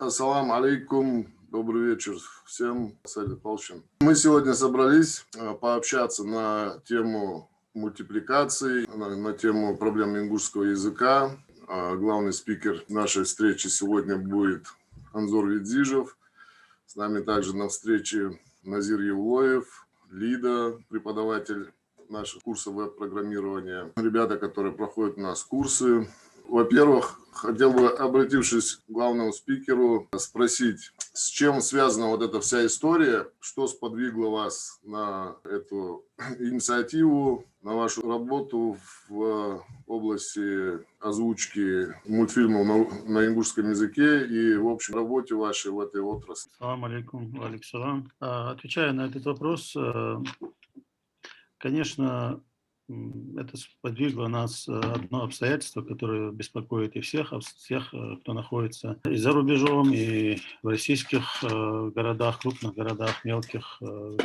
Ассаламу алейкум, добрый вечер всем, Саид Павлович. Мы сегодня собрались пообщаться на тему мультипликации, на тему проблем ингушского языка. Главный спикер нашей встречи сегодня будет Анзор Видзижев. С нами также на встрече Назир Евлоев, Лида, преподаватель наших курсов веб-программирования. Ребята, которые проходят у нас курсы. Во-первых, хотел бы, обратившись к главному спикеру, спросить, с чем связана вот эта вся история, что сподвигло вас на эту инициативу, на вашу работу в области озвучки мультфильмов на ингушском языке и, в общем, работе вашей в этой отрасли. Салам алейкум, алейкум. Отвечая на этот вопрос, конечно, это сподвигло нас одно обстоятельство, которое беспокоит и всех, кто находится и за рубежом, и в российских городах, крупных городах, мелких,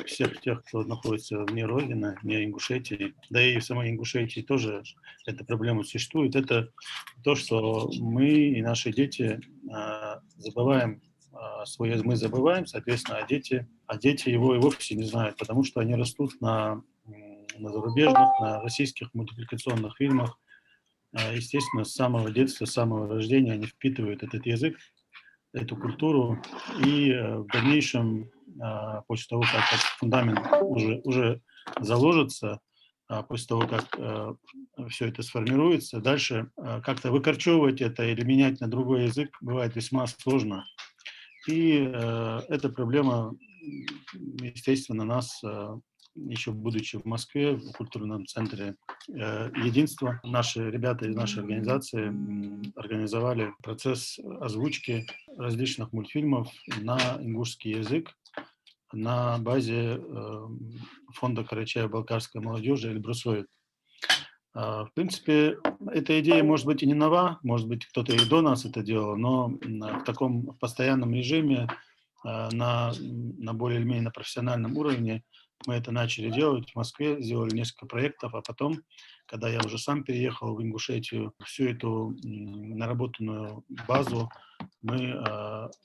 всех тех, кто находится вне Родины, вне Ингушетии. Да и в самой Ингушетии тоже эта проблема существует. Это то, что мы и наши дети забываем свой язык, мы забываем, соответственно, а дети его и вовсе не знают, потому что они растут на зарубежных, на российских мультипликационных фильмах. Естественно, с самого детства, с самого рождения они впитывают этот язык, эту культуру, и в дальнейшем, после того, как фундамент уже заложится, после того, как все это сформируется, дальше как-то выкорчевывать это или менять на другой язык бывает весьма сложно. И эта проблема, естественно, нас, еще будучи в Москве, в культурном центре «Единство», наши ребята из нашей организации организовали процесс озвучки различных мультфильмов на ингушский язык на базе фонда Карачаево-Балкарской молодежи «Эльбрусовет». В принципе, эта идея, может быть, и не нова, может быть, кто-то и до нас это делал, но в таком постоянном режиме, на более или менее профессиональном уровне мы это начали делать в Москве, сделали несколько проектов, а потом, когда я уже сам переехал в Ингушетию, всю эту наработанную базу мы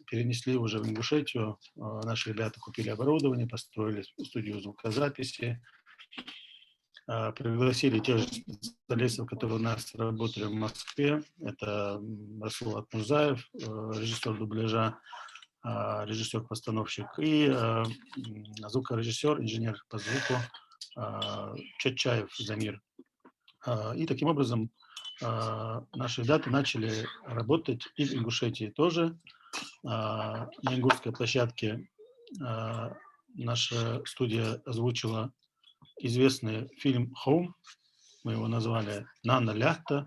перенесли уже в Ингушетию. Наши ребята купили оборудование, построили студию звукозаписи, пригласили тех же специалистов, которые у нас работали в Москве. Это Расул Атмурзаев, режиссер дубляжа, режиссер-постановщик, и звукорежиссер, инженер по звуку Чачаев Замир. И таким образом наши ребята начали работать и в Ингушетии тоже. На ингушской площадке наша студия озвучила известный фильм «Home», мы его назвали «Нана Ляхта»,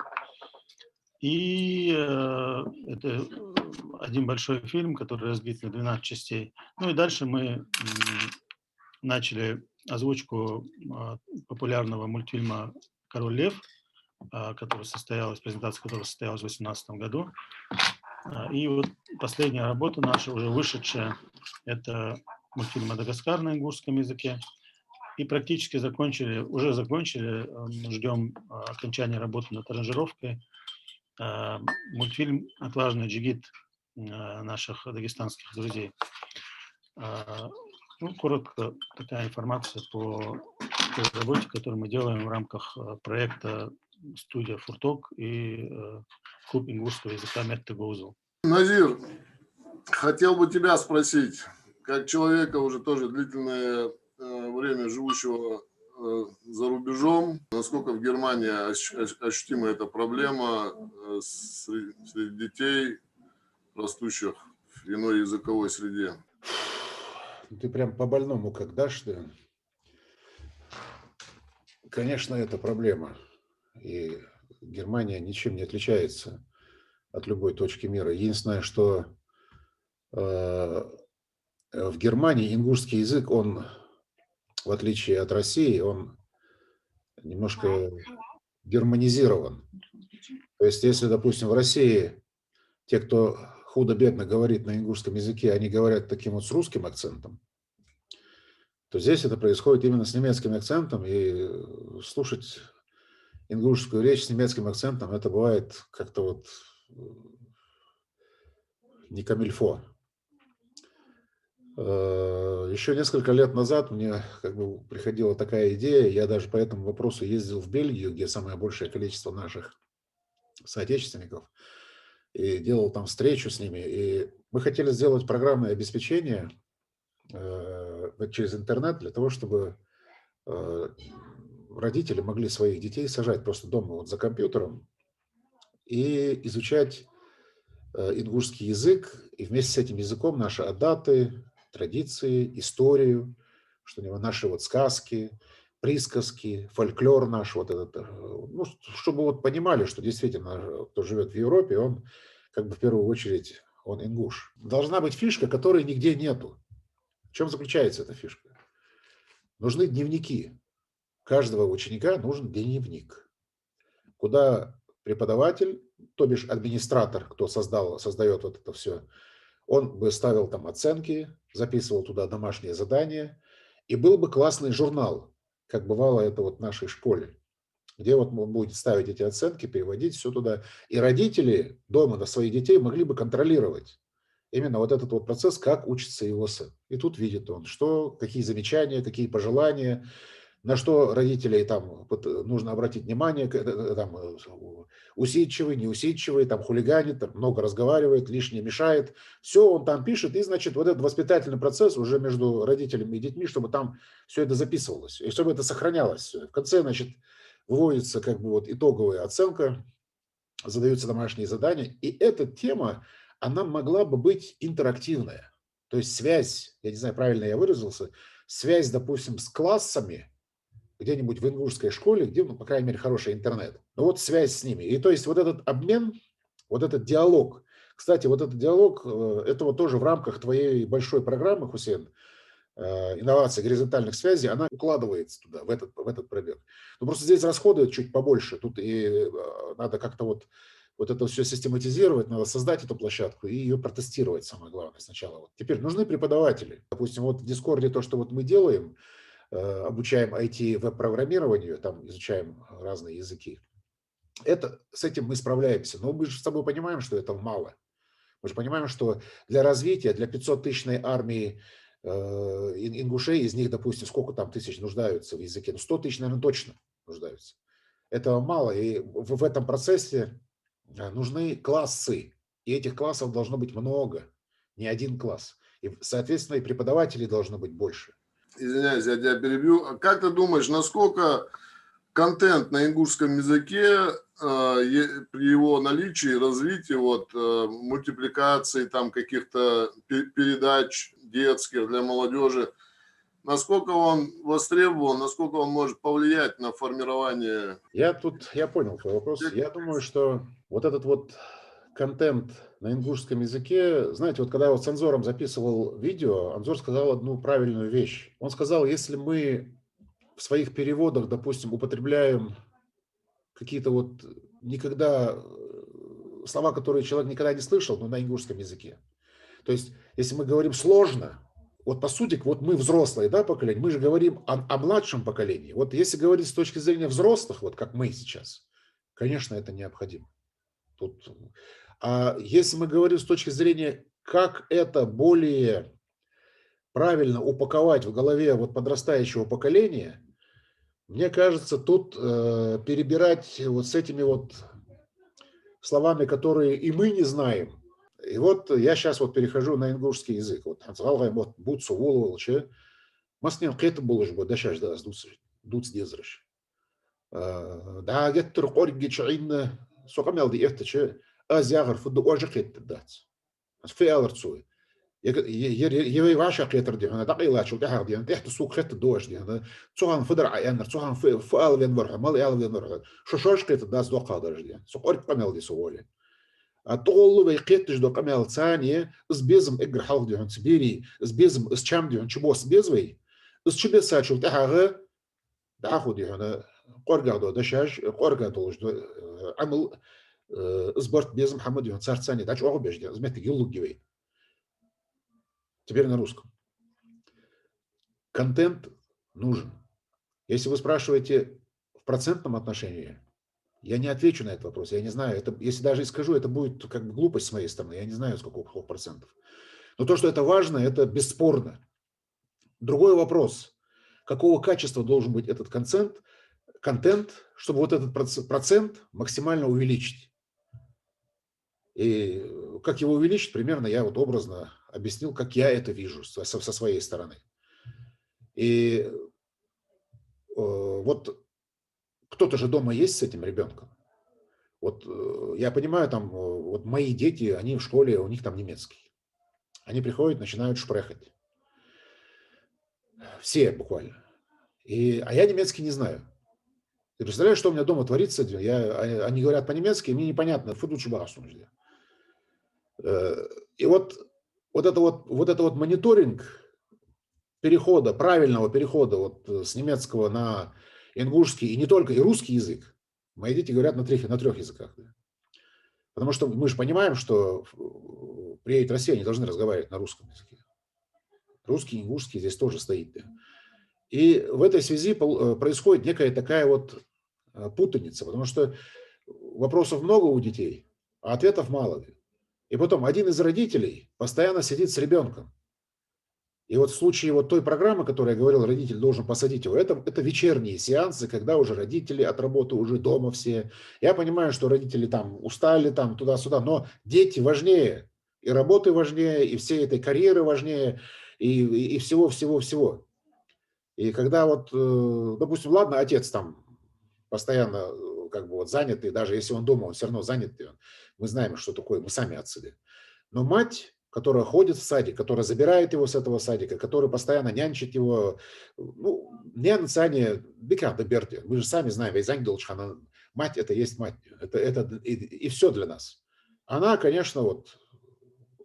и это один большой фильм, который разбит на 12 частей. Ну и дальше мы начали озвучку популярного мультфильма «Король Лев», презентация которого состоялась в 2018 году. И вот последняя работа наша, уже вышедшая, это мультфильм «Мадагаскар» на ингушском языке. И практически уже закончили, ждем окончания работы над аранжировкой. Мультфильм «Отважный джигит» наших дагестанских друзей. Ну, коротко такая информация по той работе, которую мы делаем в рамках проекта «Студия Фурток» и клуб ингушского языка «Метте Гоузел». Назир, хотел бы тебя спросить, как человека уже тоже длительное время живущего за рубежом, насколько в Германии ощутима эта проблема среди детей, растущих в иной языковой среде? Ты прям по-больному как дашь, ты. Конечно, это проблема. И Германия ничем не отличается от любой точки мира. Единственное, что в Германии ингушский язык, он, в отличие от России, он немножко германизирован. То есть, если, допустим, в России те, кто худо-бедно говорит на ингушском языке, они говорят таким вот с русским акцентом, то здесь это происходит именно с немецким акцентом, и слушать ингушскую речь с немецким акцентом, это бывает как-то вот не камильфо. Еще несколько лет назад мне как бы приходила такая идея, я даже по этому вопросу ездил в Бельгию, где самое большее количество наших соотечественников, и делал там встречу с ними. И мы хотели сделать программное обеспечение через интернет для того, чтобы родители могли своих детей сажать просто дома вот за компьютером и изучать ингушский язык, и вместе с этим языком наши адаты, традиции, историю, что-нибудь наши вот сказки, присказки, фольклор наш, вот этот, ну, чтобы вот понимали, что действительно, кто живет в Европе, он как бы в первую очередь, он ингуш. Должна быть фишка, которой нигде нету. В чем заключается эта фишка? Нужны дневники. Каждого ученика нужен дневник, куда преподаватель, то бишь администратор, кто создает вот это все, он бы ставил там оценки, записывал туда домашние задания, и был бы классный журнал, как бывало это вот в нашей школе, где вот он будет ставить эти оценки, переводить все туда. И родители дома на своих детей могли бы контролировать именно вот этот вот процесс, как учится его сын. И тут видит он, что, какие замечания, какие пожелания, на что родителей там нужно обратить внимание, там, усидчивый, неусидчивый, там хулиганит, там много разговаривает, лишнее мешает. Все он там пишет, и, значит, вот этот воспитательный процесс уже между родителями и детьми, чтобы там все это записывалось, и чтобы это сохранялось. В конце, значит, выводится как бы вот итоговая оценка, задаются домашние задания, и эта тема, она могла бы быть интерактивная. То есть связь, я не знаю, правильно я выразился, связь, допустим, с классами, где-нибудь в ингушской школе, где, ну, по крайней мере, хороший интернет. Но вот связь с ними. И то есть вот этот обмен, вот этот диалог. Кстати, вот этот диалог, это вот тоже в рамках твоей большой программы, Хусейн, инновации горизонтальных связей, она укладывается туда, в этот пробег. Но просто здесь расходуют чуть побольше. Тут и надо как-то вот это все систематизировать, надо создать эту площадку и ее протестировать, самое главное, сначала. Вот. Теперь нужны преподаватели. Допустим, вот в Дискорде то, что вот мы делаем, обучаем IT веб-программированию, там изучаем разные языки. С этим мы справляемся. Но мы же с тобой понимаем, что этого мало. Мы же понимаем, что для развития, для 500-тысячной армии ингушей, из них, допустим, сколько там тысяч нуждаются в языке? Ну, 100 тысяч, наверное, точно нуждаются. Этого мало. И в этом процессе нужны классы. И этих классов должно быть много. Не один класс. И, соответственно, и преподавателей должно быть больше. Извиняюсь, я тебя перебью. А как ты думаешь, насколько контент на ингушском языке при его наличии, развитии, вот, мультипликации там каких-то передач детских для молодежи, насколько он востребован, насколько он может повлиять на формирование? Я понял твой вопрос. Я думаю, что вот этот вот контент на ингушском языке, знаете, вот когда я вот с Анзором записывал видео, Анзор сказал одну правильную вещь. Он сказал, если мы в своих переводах, допустим, употребляем какие-то вот никогда слова, которые человек никогда не слышал, но на ингушском языке. То есть, если мы говорим сложно, вот по сути, вот мы взрослые, да, поколение, мы же говорим о младшем поколении. Вот если говорить с точки зрения взрослых, вот как мы сейчас, конечно, это необходимо. Тут, а если мы говорим с точки зрения, как это более правильно упаковать в голове вот подрастающего поколения, мне кажется, тут перебирать вот с этими вот словами, которые и мы не знаем. И вот я сейчас вот перехожу на ингушский язык. Вот вот бутсу волоче, маснен кет булыш бо дашаш да дуц дезрыш. Да геттер корги чаин сокамел ди эфтече азягр фуд ожи кет дац. Феалер цуй. Ég vaša kletar di hana daqila chu dahar di hana ehtu suq khet dosh di hana tsohan fudar ayan tsohan faal ven morha mal yal ven morha shosh klet das do qadar di so qor qamel di sowole atollu ve qetش do qamel thaniye is bezm igr halq di hon sibiri is bezm is cham di hon chbos bezwei is chbesa chu dahar dahu di hana qorga do dashaj qorga dolj do amel сборт без Мухаммада он царцани дач огбежди змет гиллугивей. Теперь на русском. Контент нужен. Если вы спрашиваете в процентном отношении, Я не отвечу на этот вопрос, я не знаю. Это, если даже и скажу, это будет как бы глупость с моей стороны. Я не знаю, сколько процентов. Но то, что это важно, это бесспорно. Другой вопрос. Какого качества должен быть этот контент, чтобы вот этот процент максимально увеличить? И как его увеличить, примерно я вот образно объяснил, как я это вижу со своей стороны. И вот кто-то же дома есть с этим ребенком. Вот я понимаю, там вот мои дети, они в школе, у них там немецкий. Они приходят, начинают шпрехать. Все буквально. А я немецкий не знаю. Ты представляешь, что у меня дома творится? Они говорят по-немецки, и мне непонятно. И вот мониторинг перехода, правильного перехода вот с немецкого на ингушский, и не только, и русский язык. Мои дети говорят на трех языках. Да. Потому что мы же понимаем, что приедет Россия, они должны разговаривать на русском языке. Русский, ингушский здесь тоже стоит. Да. И в этой связи происходит некая такая вот путаница, потому что вопросов много у детей, а ответов мало. И потом один из родителей постоянно сидит с ребенком. И вот в случае вот той программы, которую я говорил, родитель должен посадить его, это вечерние сеансы, когда уже родители от работы уже дома все. Я понимаю, что родители там устали, там туда-сюда, но дети важнее, и работы важнее, и всей этой карьеры важнее, и всего-всего-всего. И когда вот, допустим, ладно, отец там постоянно как бы вот занят, и даже если он дома, он все равно занят, мы знаем, что такое, мы сами отцы. Но мать, которая ходит в садик, которая забирает его с этого садика, которая постоянно нянчит его, ну, нянцание, мы же сами знаем, мать это есть мать, это и все для нас. Она, конечно, вот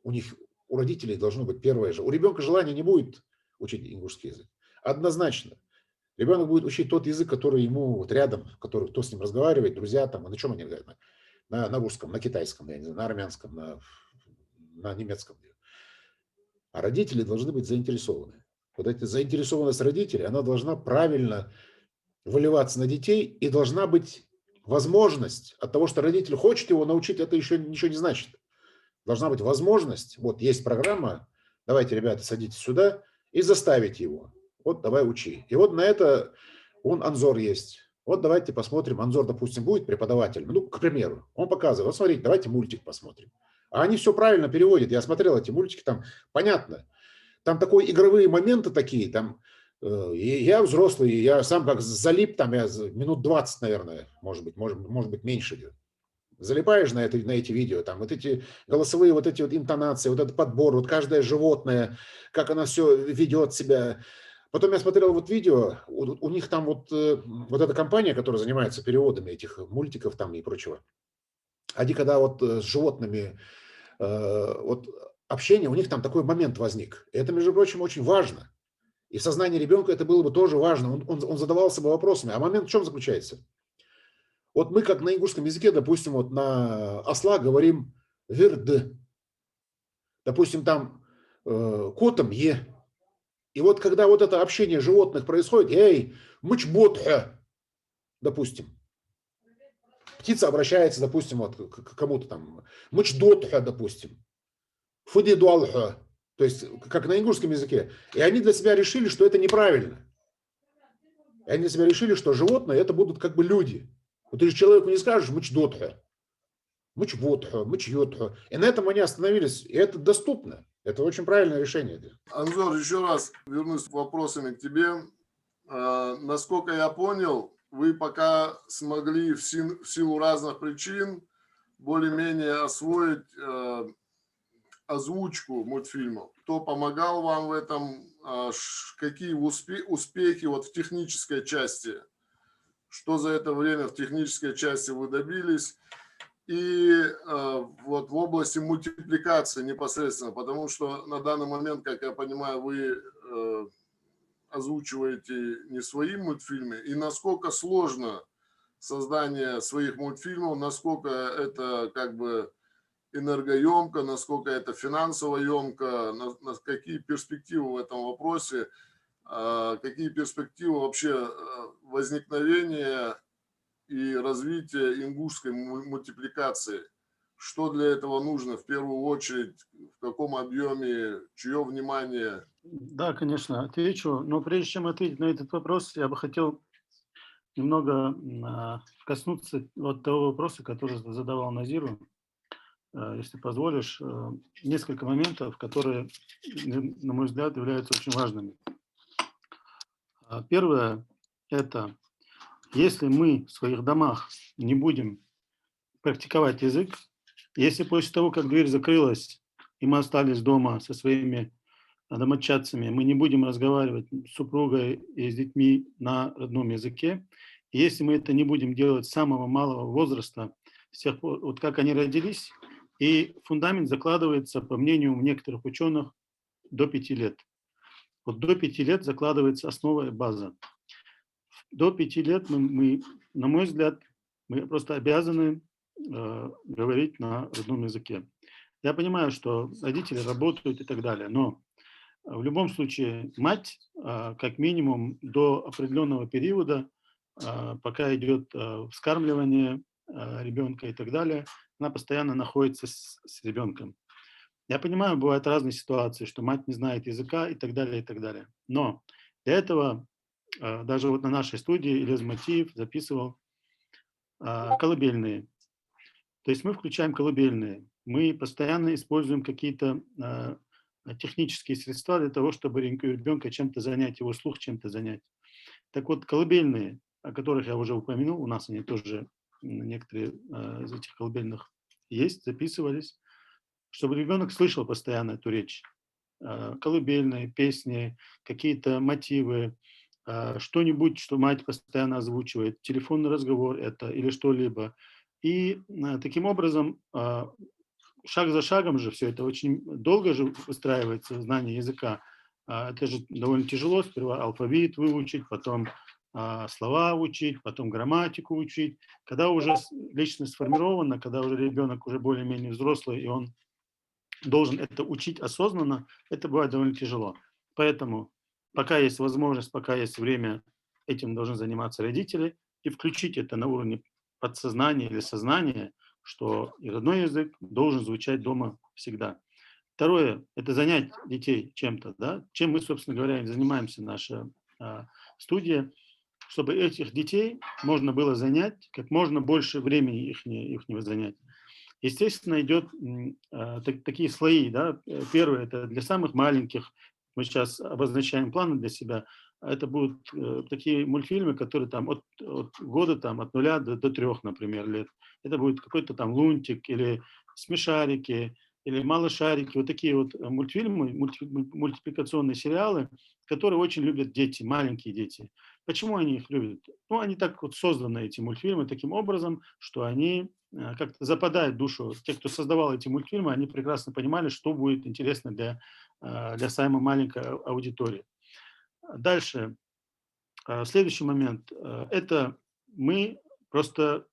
у родителей должно быть первое же. У ребенка желания не будет учить ингушский язык. Однозначно. Ребенок будет учить тот язык, который ему вот рядом, кто с ним разговаривает, друзья там, на чем они говорят? На русском, на китайском, я не знаю, на армянском, на немецком. А родители должны быть заинтересованы. Вот эта заинтересованность родителей, она должна правильно выливаться на детей, и должна быть возможность от того, что родитель хочет его научить, это еще ничего не значит. Должна быть возможность, вот есть программа, давайте, ребята, садитесь сюда, и заставить его. Вот давай учи. И вот на это Анзор есть. Вот давайте посмотрим. Анзор, допустим, будет преподавателем. Ну, к примеру, он показывает. Вот смотрите, давайте мультик посмотрим. А они все правильно переводят. Я смотрел эти мультики, там понятно. Там такие игровые моменты такие. Там, и я взрослый, я сам как залип, там я минут 20, наверное, может быть меньше. Залипаешь на эти видео, там вот эти голосовые, вот эти вот интонации, вот этот подбор, вот каждое животное, как оно все ведет себя. Потом я смотрел вот видео, у них там вот эта компания, которая занимается переводами этих мультиков там и прочего, они когда вот с животными вот общение, у них там такой момент возник. И это, между прочим, очень важно. И в сознании ребенка это было бы тоже важно. Он задавался бы вопросами. А момент в чем заключается? Вот мы, как на ингушском языке, допустим, вот на осла говорим «верд». Допустим, там котом «е». И вот когда вот это общение животных происходит, «эй, мычботха», допустим, птица обращается, допустим, вот к кому-то там, «мычдотха», допустим, «фудидуалха», то есть как на ингушском языке. И они для себя решили, что это неправильно. И они для себя решили, что животные это будут как бы люди. Вот ты же человеку не скажешь «мычдотха», «мычвотха», «мычьотха». И на этом они остановились. И это доступно. Это очень правильное решение. Анзор, еще раз вернусь вопросами к тебе. Насколько я понял, вы пока смогли в силу разных причин более-менее освоить озвучку мультфильмов. Кто помогал вам в этом? Какие успехи вот в технической части? Что за это время в технической части вы добились? И вот в области мультипликации непосредственно, потому что на данный момент, как я понимаю, вы озвучиваете не свои мультфильмы, и насколько сложно создание своих мультфильмов, насколько это как бы энергоемко, насколько это финансово емко, какие перспективы в этом вопросе, какие перспективы вообще возникновения и развития ингушской мультипликации. Что для этого нужно в первую очередь, в каком объеме, чье внимание? Да, конечно, отвечу. Но прежде чем ответить на этот вопрос, я бы хотел немного коснуться вот того вопроса, который задавал Назиру. Если позволишь, несколько моментов, которые, на мой взгляд, являются очень важными. Первое – это если мы в своих домах не будем практиковать язык, если после того, как дверь закрылась, и мы остались дома со своими домочадцами, мы не будем разговаривать с супругой и с детьми на родном языке, и если мы это не будем делать с самого малого возраста, с тех пор, вот как они родились, и фундамент закладывается, по мнению некоторых ученых, до 5 лет. Вот до 5 лет закладывается основа и база. До 5 лет мы, на мой взгляд, мы просто обязаны говорить на родном языке. Я понимаю, что родители работают и так далее, но в любом случае мать, как минимум, до определенного периода, пока идет вскармливание ребенка и так далее, она постоянно находится с ребенком. Я понимаю, бывают разные ситуации, что мать не знает языка и так далее, и так далее. Но для этого даже вот на нашей студии Ильяс Матиев записывал колыбельные. То есть мы включаем колыбельные. Мы постоянно используем какие-то технические средства для того, чтобы ребенка чем-то занять, его слух чем-то занять. Так вот, колыбельные, о которых я уже упомянул, у нас они тоже, некоторые из этих колыбельных есть, записывались, чтобы ребенок слышал постоянно эту речь. Колыбельные, песни, какие-то мотивы, что-нибудь, что мать постоянно озвучивает, телефонный разговор это или что-либо. И таким образом, шаг за шагом же все это очень долго же выстраивается, знание языка. Это же довольно тяжело, сперва алфавит выучить, потом слова учить, потом грамматику учить. Когда уже личность сформирована, когда уже ребенок уже более-менее взрослый, и он должен это учить осознанно, это бывает довольно тяжело. Поэтому пока есть возможность, пока есть время, этим должны заниматься родители и включить это на уровне подсознания или сознания, что и родной язык должен звучать дома всегда. Второе – это занять детей чем-то, да? Чем мы, собственно говоря, и занимаемся, наша студия, чтобы этих детей можно было занять, как можно больше времени ихнего занять. Естественно, идет такие слои. Да? Первое – это для самых маленьких. Мы сейчас обозначаем планы для себя. Это будут такие мультфильмы, которые там от года там, от 0 до 3, например, лет. Это будет какой-то там Лунтик или Смешарики, или Малышарики. Вот такие вот мультфильмы, мультипликационные сериалы, которые очень любят дети, маленькие дети. Почему они их любят? Ну, они так вот созданы, эти мультфильмы, таким образом, что они как-то западают в душу. Те, кто создавал эти мультфильмы, они прекрасно понимали, что будет интересно для самой маленькой аудитории. Дальше, следующий момент. Это мы просто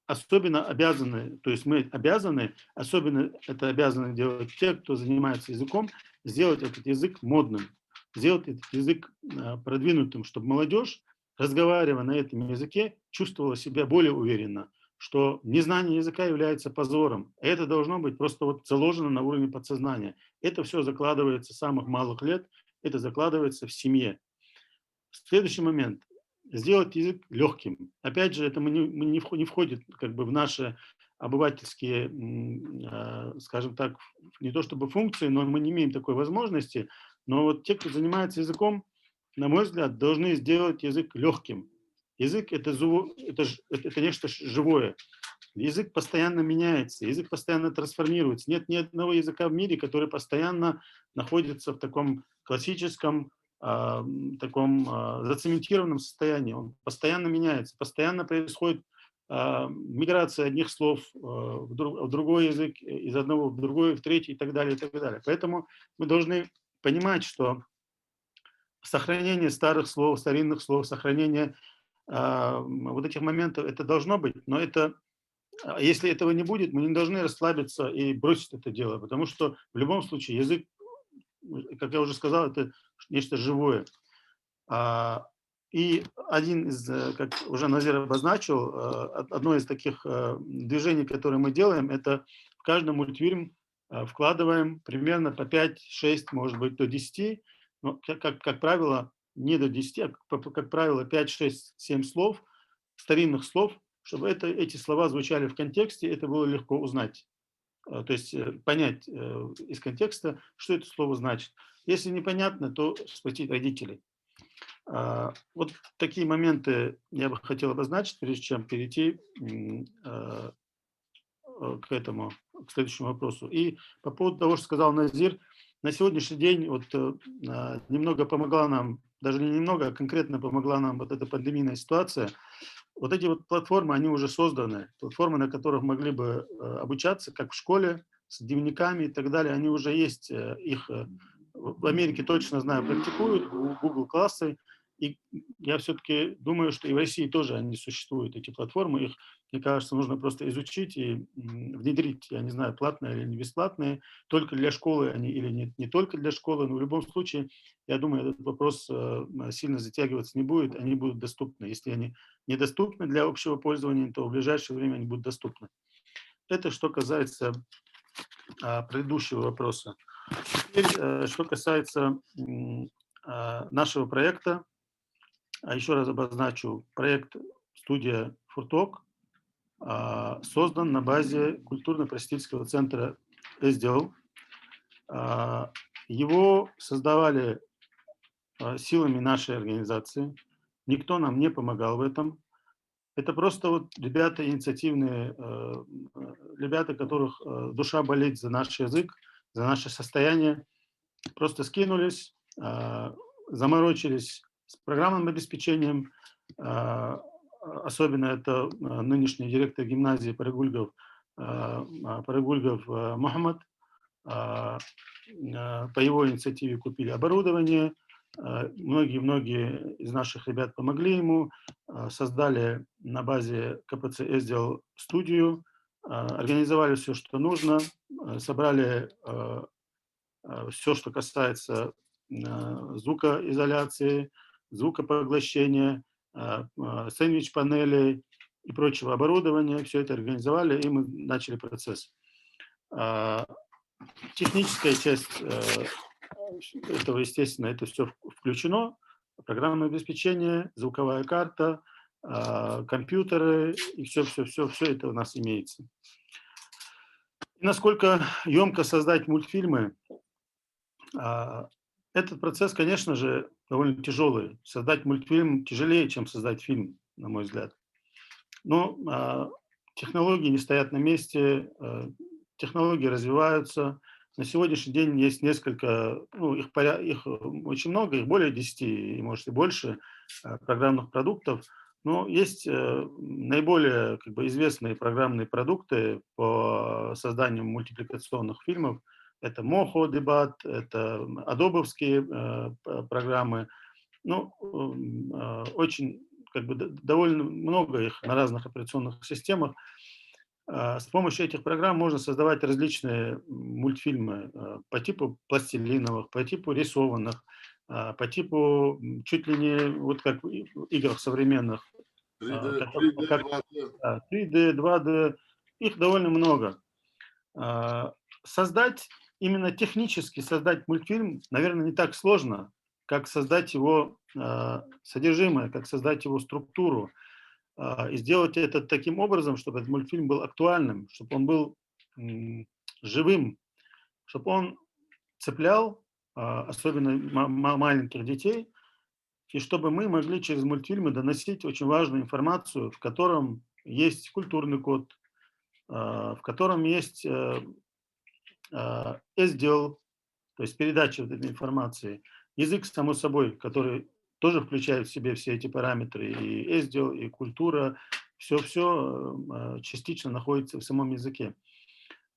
особенно обязаны, то есть мы обязаны, особенно это обязаны делать те, кто занимается языком, сделать этот язык модным, сделать этот язык продвинутым, чтобы молодежь, разговаривая на этом языке, чувствовала себя более уверенно, что незнание языка является позором. Это должно быть просто вот заложено на уровне подсознания. Это все закладывается с самых малых лет, это закладывается в семье. Следующий момент. Сделать язык легким. Опять же, это не входит как бы в наши обывательские, скажем так, не то чтобы функции, но мы не имеем такой возможности. Но вот те, кто занимается языком, на мой взгляд, должны сделать язык легким. Язык – это нечто живое. Язык постоянно меняется, язык постоянно трансформируется. Нет ни одного языка в мире, который постоянно находится в таком классическом, таком зацементированном состоянии. Он постоянно меняется, постоянно происходит миграция одних слов в другой язык, из одного в другой, в третий и так далее, и так далее. Поэтому мы должны понимать, что сохранение старых слов, старинных слов, сохранение вот этих моментов, это должно быть, но это, если этого не будет, мы не должны расслабиться и бросить это дело, потому что в любом случае язык, как я уже сказал, это нечто живое. И один из, как уже Назир обозначил, одно из таких движений, которые мы делаем, это в каждый мультфильм вкладываем примерно по 5-6, может быть, до 10, но, как правило, не до 10, а, как правило, 5-6-7 слов, старинных слов, чтобы эти слова звучали в контексте, это было легко узнать. То есть понять из контекста, что это слово значит. Если непонятно, то спросить родителей. Вот такие моменты я бы хотел обозначить, прежде чем перейти к к следующему вопросу. И по поводу того, что сказал Назир, на сегодняшний день вот немного помогла нам, даже не немного, а конкретно помогла нам вот эта пандемийная ситуация. Вот эти вот платформы, они уже созданы, платформы, на которых могли бы обучаться, как в школе, с дневниками и так далее, они уже есть, их в Америке точно знаю, практикуют, Google классы, и я все-таки думаю, что и в России тоже они существуют, эти платформы, их, мне кажется, нужно просто изучить и внедрить, я не знаю, платные или не бесплатные, только для школы они или не только для школы, но в любом случае, я думаю, этот вопрос сильно затягиваться не будет, они будут доступны. Если они недоступны для общего пользования, то в ближайшее время они будут доступны. Это что касается предыдущего вопроса. Теперь, что касается нашего проекта, еще раз обозначу, проект «Студия Фурток» создан на базе культурно-просветительского центра «СДЛ». Его создавали силами нашей организации. Никто нам не помогал в этом. Это просто вот ребята инициативные, ребята, которых душа болит за наш язык, за наше состояние, просто скинулись, заморочились с программным обеспечением. Особенно это нынешний директор гимназии Парагульгов Мухаммад. По его инициативе купили оборудование. Многие из наших ребят помогли ему, создали на базе КПЦ «СДЛ» студию, организовали все, что нужно, собрали все, что касается звукоизоляции, звукопоглощения, сэндвич-панелей и прочего оборудования. Все это организовали, и мы начали процесс. Техническая часть этого, естественно, это все включено. Программное обеспечение, звуковая карта, компьютеры, и все это у нас имеется. И насколько емко создать мультфильмы, этот процесс, конечно же, довольно тяжелый. Создать мультфильм тяжелее, чем создать фильм, на мой взгляд. Но технологии не стоят на месте, технологии развиваются. На сегодняшний день есть несколько, их очень много, их более 10, и может и больше программных продуктов. Но есть наиболее известные программные продукты по созданию мультипликационных фильмов. Это Moho Debut, это адобовские программы. Очень довольно много их на разных операционных системах. С помощью этих программ можно создавать различные мультфильмы по типу пластилиновых, по типу рисованных, по типу чуть ли не вот как в играх современных. 3D, 3D, 2D, их довольно много. Именно технически создать мультфильм, наверное, не так сложно, как создать его содержимое, как создать его структуру. И сделать это таким образом, чтобы этот мультфильм был актуальным, чтобы он был живым, чтобы он цеплял, особенно маленьких детей, и чтобы мы могли через мультфильмы доносить очень важную информацию, в котором есть культурный код, в котором есть SDL, то есть передача вот этой информации, язык, само собой, который тоже включает в себе все эти параметры, и SDL, и культура, все частично находится в самом языке.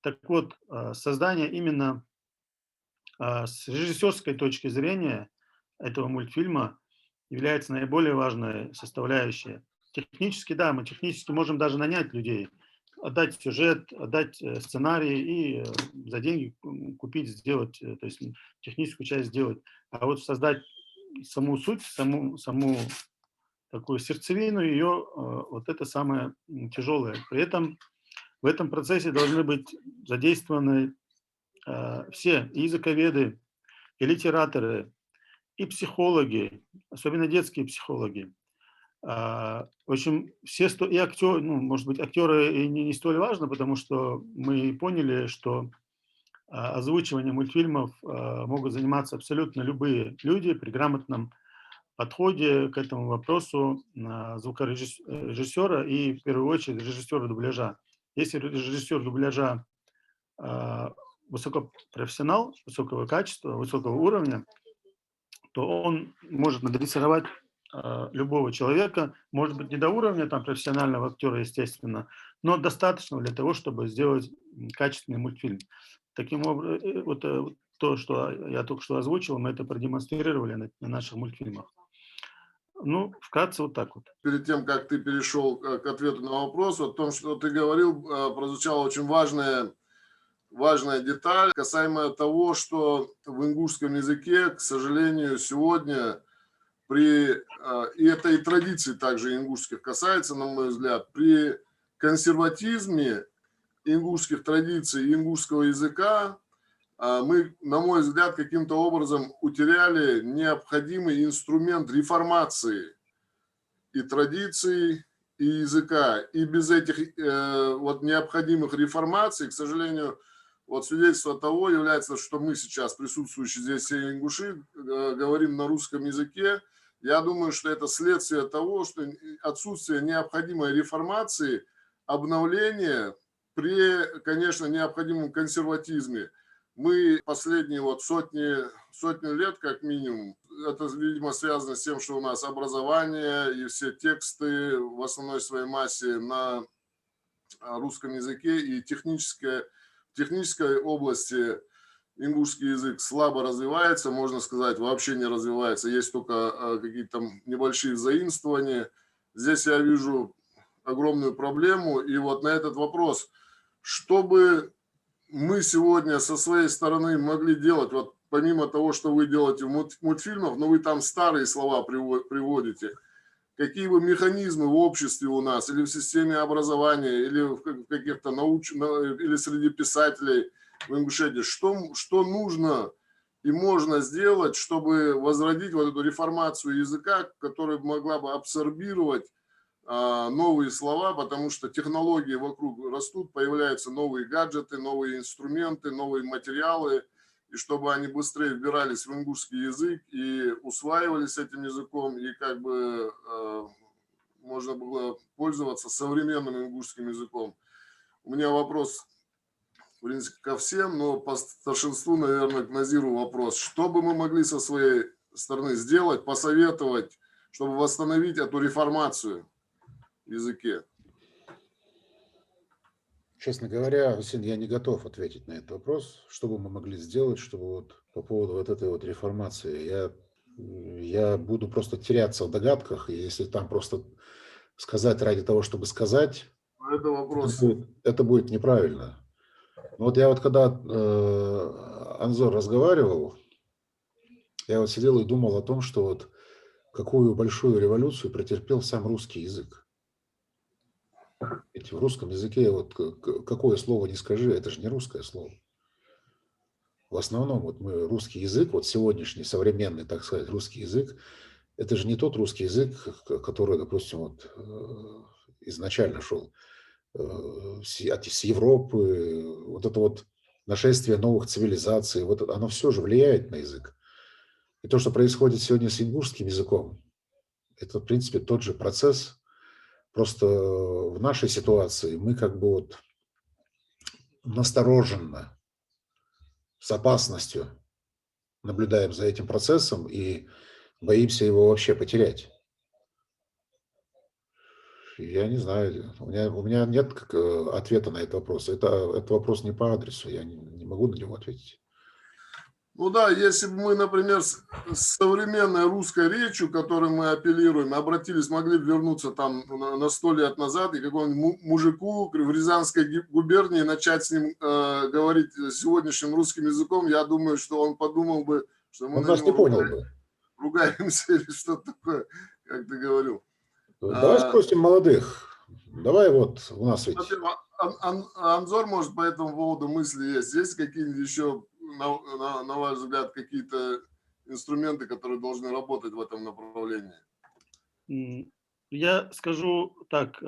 Так вот, создание именно с режиссерской точки зрения этого мультфильма является наиболее важной составляющей. Технически, да, мы технически можем даже нанять людей, отдать сюжет, отдать сценарий и за деньги купить, сделать, то есть техническую часть сделать. А вот создать саму суть, саму такую сердцевину ее, вот это самое тяжелое. При этом в этом процессе должны быть задействованы все и языковеды, и литераторы, и психологи, особенно детские психологи. В общем, и актеры, ну, может быть, актеры и не столь важно, потому что мы поняли, что озвучиванием мультфильмов могут заниматься абсолютно любые люди при грамотном подходе к этому вопросу звукорежиссера и, в первую очередь, режиссера дубляжа. Если режиссер дубляжа высокопрофессионал, высокого качества, высокого уровня, то он может надрессировать любого человека, может быть, не до уровня там, профессионального актера, естественно, но достаточно для того, чтобы сделать качественный мультфильм. Таким образом, вот то, что я только что озвучил, мы это продемонстрировали на наших мультфильмах. Ну, вкратце вот так вот. Перед тем, как ты перешел к ответу на вопрос, о том, что ты говорил, прозвучала очень важная деталь, касаемо того, что в ингушском языке, к сожалению, сегодня и это и традиции также ингушских касается, на мой взгляд, при консерватизме ингушских традиций и ингушского языка мы, на мой взгляд, каким-то образом утеряли необходимый инструмент реформации и традиций, и языка. И без этих вот необходимых реформаций, к сожалению, вот свидетельство того является, что мы сейчас, присутствующие здесь все ингуши, говорим на русском языке. Я думаю, что это следствие того, что отсутствие необходимой реформации, обновления при, конечно, необходимом консерватизме. Мы последние вот сотни лет, как минимум, это, видимо, связано с тем, что у нас образование и все тексты в основной своей массе на русском языке, и в технической области ингушский язык слабо развивается, можно сказать, вообще не развивается. Есть только какие-то там небольшие заимствования. Здесь я вижу огромную проблему. И вот на этот вопрос, чтобы мы сегодня со своей стороны могли делать, вот помимо того, что вы делаете в мультфильмах, но вы там старые слова приводите, какие бы механизмы в обществе у нас, или в системе образования, или в каких-то или среди писателей в Ингушетии, что нужно и можно сделать, чтобы возродить вот эту реформацию языка, которая могла бы абсорбировать новые слова, потому что технологии вокруг растут, появляются новые гаджеты, новые инструменты, новые материалы, и чтобы они быстрее вбирались в ингушский язык и усваивались этим языком, и как бы можно было пользоваться современным ингушским языком. У меня вопрос, в принципе, ко всем, но по старшинству, наверное, к Назиру вопрос. Что бы мы могли со своей стороны сделать, посоветовать, чтобы восстановить эту реформацию в языке? Честно говоря, Василий, я не готов ответить на этот вопрос. Что бы мы могли сделать, чтобы вот по поводу вот этой вот реформации, я буду просто теряться в догадках, и если там просто сказать ради того, чтобы сказать, Это вопрос. это будет неправильно. Но вот я вот когда Анзор разговаривал, я вот сидел и думал о том, что вот какую большую революцию претерпел сам русский язык. Ведь в русском языке вот какое слово не скажи, это же не русское слово. В основном вот мы русский язык, вот сегодняшний современный, так сказать, русский язык, это же не тот русский язык, который, допустим, вот изначально шел с Европы, вот это вот нашествие новых цивилизаций, вот оно все же влияет на язык. И то, что происходит сегодня с ингушским языком, это, в принципе, тот же процесс. Просто в нашей ситуации мы как бы вот настороженно, с опасностью наблюдаем за этим процессом и боимся его вообще потерять. Я не знаю, у меня нет ответа на этот вопрос. Это вопрос не по адресу, я не могу на него ответить. Ну да, если бы мы, например, с современной русской речью, к которой мы апеллируем, обратились, могли бы вернуться там на 100 лет назад и какому-нибудь мужику в Рязанской губернии начать с ним говорить сегодняшним русским языком, я думаю, что он подумал бы, что мы Он на нас не него понял бы. ругаемся или что-то такое, как ты говорил. Давай А, спросим молодых. Давай вот у нас ведь... смотри, Анзор, может, по этому поводу мысли есть. Есть какие-нибудь еще, на ваш взгляд, какие-то инструменты, которые должны работать в этом направлении? Я скажу так,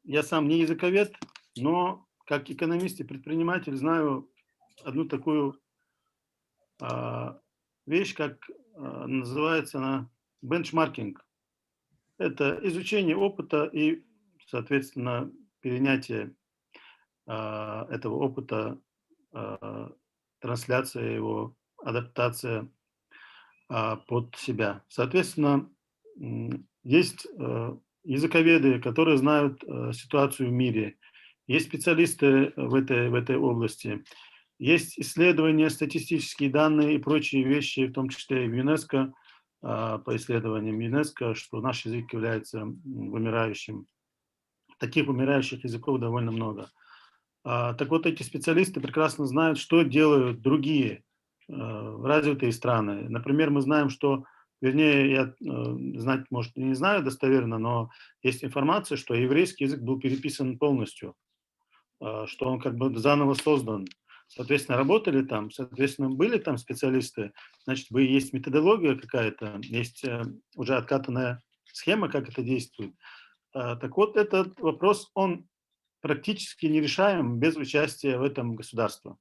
я сам не языковед, но как экономист и предприниматель знаю одну такую вещь, как называется она бенчмаркинг. Это изучение опыта и, соответственно, перенятие этого опыта, трансляция его, адаптация под себя. Соответственно, есть языковеды, которые знают ситуацию в мире, есть специалисты в этой области, есть исследования, статистические данные и прочие вещи, в том числе и в ЮНЕСКО, по исследованиям ЮНЕСКО, что наш язык является вымирающим. Таких вымирающих языков довольно много. Так вот, эти специалисты прекрасно знают, что делают другие развитые страны. Например, мы знаем, что, вернее, я знать, может, и не знаю достоверно, но есть информация, что еврейский язык был переписан полностью, что он как бы заново создан. Соответственно, работали там, соответственно, были там специалисты, значит, есть методология какая-то, есть уже откатанная схема, как это действует. Так вот, этот вопрос, он практически не решаем без участия в этом государства.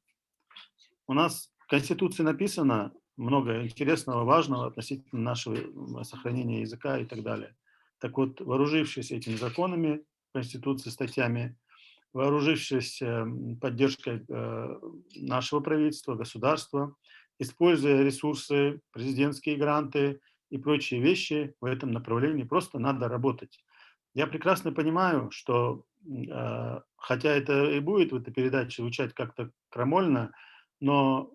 У нас в Конституции написано много интересного, важного относительно нашего сохранения языка и так далее. Так вот, вооружившись этими законами, Конституции, статьями, вооружившись поддержкой нашего правительства, государства, используя ресурсы, президентские гранты и прочие вещи в этом направлении, просто надо работать. Я прекрасно понимаю, что, хотя это и будет в этой передаче звучать как-то крамольно, но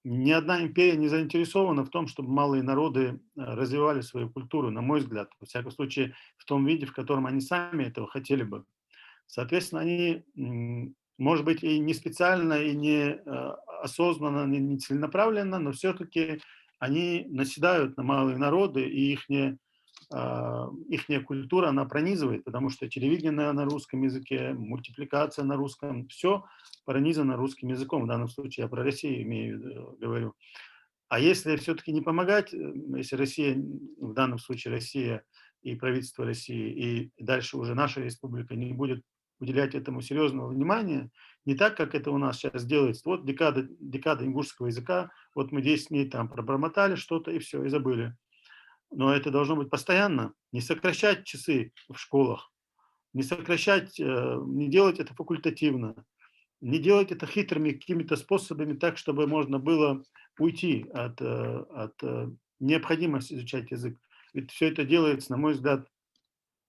ни одна империя не заинтересована в том, чтобы малые народы развивали свою культуру, на мой взгляд, во всяком случае, в том виде, в котором они сами этого хотели бы. Соответственно, они, может быть, и не специально, и не осознанно, не целенаправленно, но все-таки они наседают на малые народы, и ихняя культура, она пронизывает, потому что телевидение на русском языке, мультипликация на русском, все пронизано русским языком. В данном случае я про Россию говорю. А если все-таки не помогать, если Россия, в данном случае Россия и правительство России, и дальше уже наша республика не будет уделять этому серьезного внимания, не так, как это у нас сейчас делается. Вот декада ингушского языка, вот мы 10 дней там пробормотали что-то и все, и забыли. Но это должно быть постоянно. Не сокращать часы в школах, не сокращать, не делать это факультативно, не делать это хитрыми какими-то способами так, чтобы можно было уйти от необходимости изучать язык. Ведь все это делается, на мой взгляд,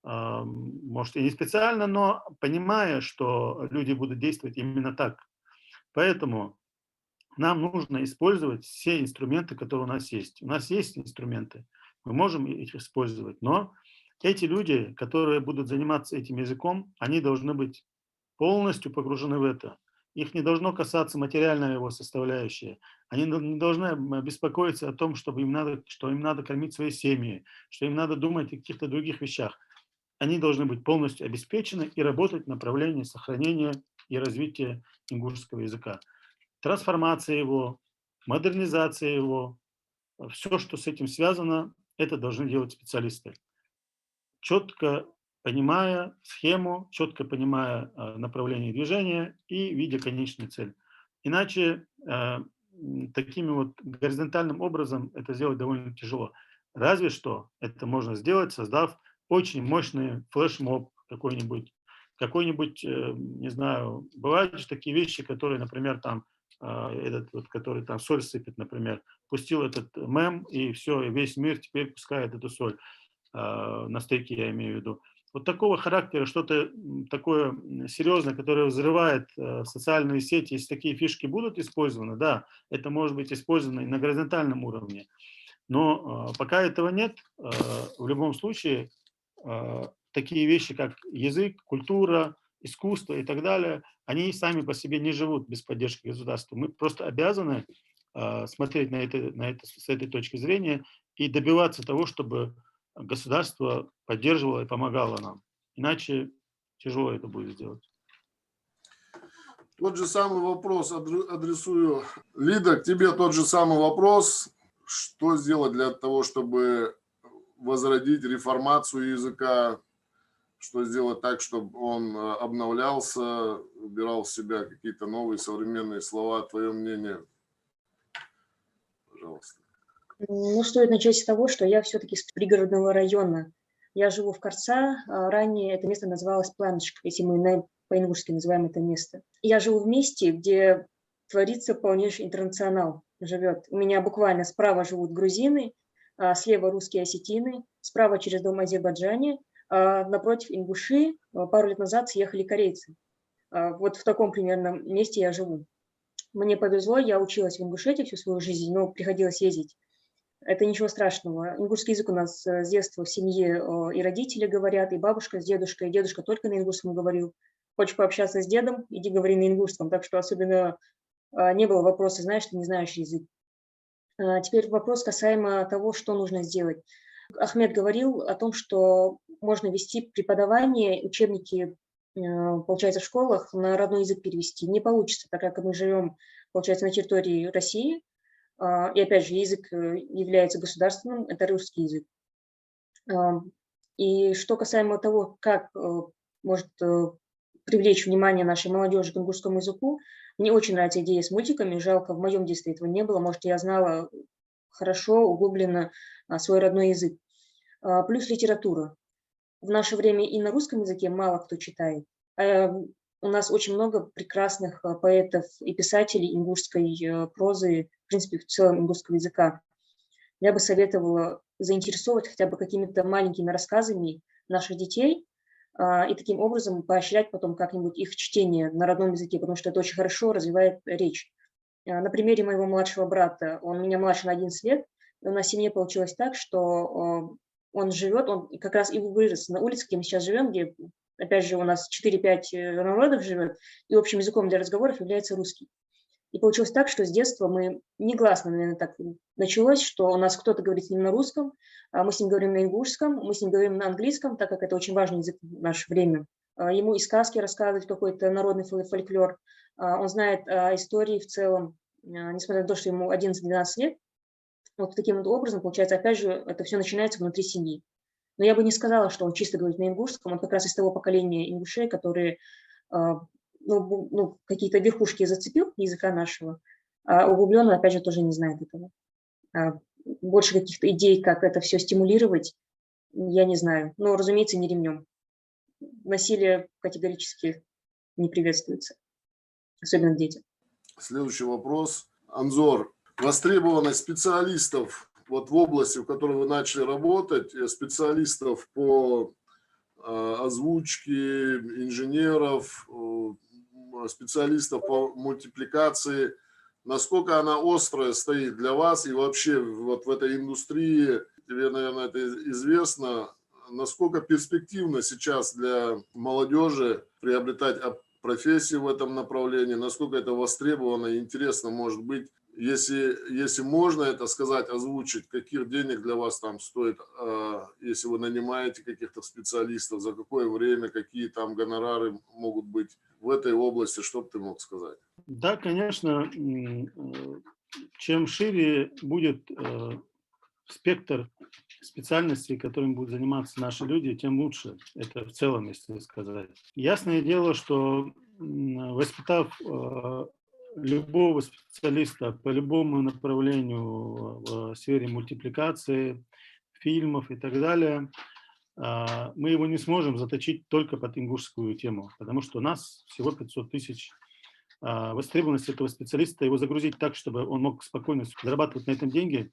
может и не специально, но понимая, что люди будут действовать именно так. Поэтому нам нужно использовать все инструменты, которые у нас есть. У нас есть инструменты, мы можем их использовать, но эти люди, которые будут заниматься этим языком, они должны быть полностью погружены в это. Их не должно касаться материальная его составляющая. Они не должны беспокоиться о том, что им надо кормить свои семьи, что им надо думать о каких-то других вещах. Они должны быть полностью обеспечены и работать в направлении сохранения и развития ингушского языка. Трансформация его, модернизация его, все, что с этим связано, это должны делать специалисты. Четко понимая схему, четко понимая направление движения и видя конечную цель. Иначе такими вот горизонтальным образом это сделать довольно тяжело. Разве что это можно сделать, создав очень мощный флешмоб какой-нибудь, не знаю, бывают же такие вещи, которые, например, там, этот вот, который там соль сыпет, например, пустил этот мем, и все, и весь мир теперь пускает эту соль на стейке, я имею в виду. Вот такого характера, что-то такое серьезное, которое взрывает социальные сети, если такие фишки будут использованы, да, это может быть использовано и на горизонтальном уровне. Но пока этого нет, в любом случае, такие вещи, как язык, культура, искусство и так далее, они сами по себе не живут без поддержки государства. Мы просто обязаны смотреть на это с этой точки зрения и добиваться того, чтобы государство поддерживало и помогало нам. Иначе тяжело это будет сделать. Тот же самый вопрос адресую. Лида, к тебе тот же самый вопрос. Что сделать для того, чтобы возродить реформацию языка? Что сделать так, чтобы он обновлялся, убирал в себя какие-то новые современные слова? Твое мнение, пожалуйста. Ну, стоит начать с того, что я все-таки с пригородного района. Я живу в Карца, ранее это место называлось Планочка, если мы по-ингушски называем это место. Я живу в месте, где творится полнейший интернационал, живет. У меня буквально справа живут грузины, слева русские осетины, справа через дом азербайджане, напротив ингуши. Пару лет назад съехали корейцы. Вот в таком примерном месте я живу. Мне повезло, я училась в Ингушетии всю свою жизнь, но приходилось ездить. Это ничего страшного. Ингушский язык у нас с детства в семье и родители говорят, и бабушка с дедушкой, и дедушка только на ингушском говорил. Хочешь пообщаться с дедом, иди говори на ингушском. Так что особенно не было вопроса, знаешь, ты не знаешь язык. Теперь вопрос касаемо того, что нужно сделать. Ахмед говорил о том, что можно вести преподавание, учебники, получается, в школах на родной язык перевести. Не получится, так как мы живем, получается, на территории России. И опять же, язык является государственным, это русский язык. И что касаемо того, как может привлечь внимание нашей молодежи к ингушскому языку, мне очень нравится идея с мультиками, жалко, в моем детстве этого не было, может, я знала хорошо, углубленно свой родной язык. Плюс литература. В наше время и на русском языке мало кто читает. У нас очень много прекрасных поэтов и писателей ингушской прозы, в принципе, в целом ингушского языка. Я бы советовала заинтересовать хотя бы какими-то маленькими рассказами наших детей и таким образом поощрять потом как-нибудь их чтение на родном языке, потому что это очень хорошо развивает речь. На примере моего младшего брата, он меня младше на 11 лет, и у нас в семье получилось так, что он живет, он как раз и вырос на улице, где мы сейчас живем, где, опять же, у нас 4-5 народов живет, и общим языком для разговоров является русский. И получилось так, что с детства мы негласно, наверное, так началось, что у нас кто-то говорит с ним на русском, мы с ним говорим на ингушском, мы с ним говорим на английском, так как это очень важный язык в наше время. Ему и сказки рассказывать, какой-то народный фольклор. Он знает истории в целом, несмотря на то, что ему 11-12 лет. Вот таким вот образом, получается, опять же, это все начинается внутри семьи. Но я бы не сказала, что он чисто говорит на ингушском, он как раз из того поколения ингушей, которые какие-то верхушки зацепил языка нашего, а углубленно, опять же, тоже не знает этого. Больше каких-то идей, как это все стимулировать, я не знаю. Но, разумеется, не ремнем. Насилие категорически не приветствуется, особенно детям. Следующий вопрос. Анзор, востребованность специалистов вот в области, в которой вы начали работать, специалистов по озвучке, инженеров, специалистов по мультипликации, насколько она острая стоит для вас и вообще вот в этой индустрии, тебе, наверное, это известно, насколько перспективно сейчас для молодежи приобретать профессию в этом направлении, насколько это востребовано и интересно может быть, если можно это сказать, озвучить, каких денег для вас там стоит, если вы нанимаете каких-то специалистов, за какое время, какие там гонорары могут быть в этой области, что бы ты мог сказать? Да, конечно, чем шире будет спектр специальностей, которыми будут заниматься наши люди, тем лучше. Это в целом, если сказать. Ясное дело, что воспитав любого специалиста по любому направлению в сфере мультипликации, фильмов и так далее, мы его не сможем заточить только под ингушскую тему, потому что у нас всего 500 тысяч. Востребованность этого специалиста, его загрузить так, чтобы он мог спокойно зарабатывать на этом деньги,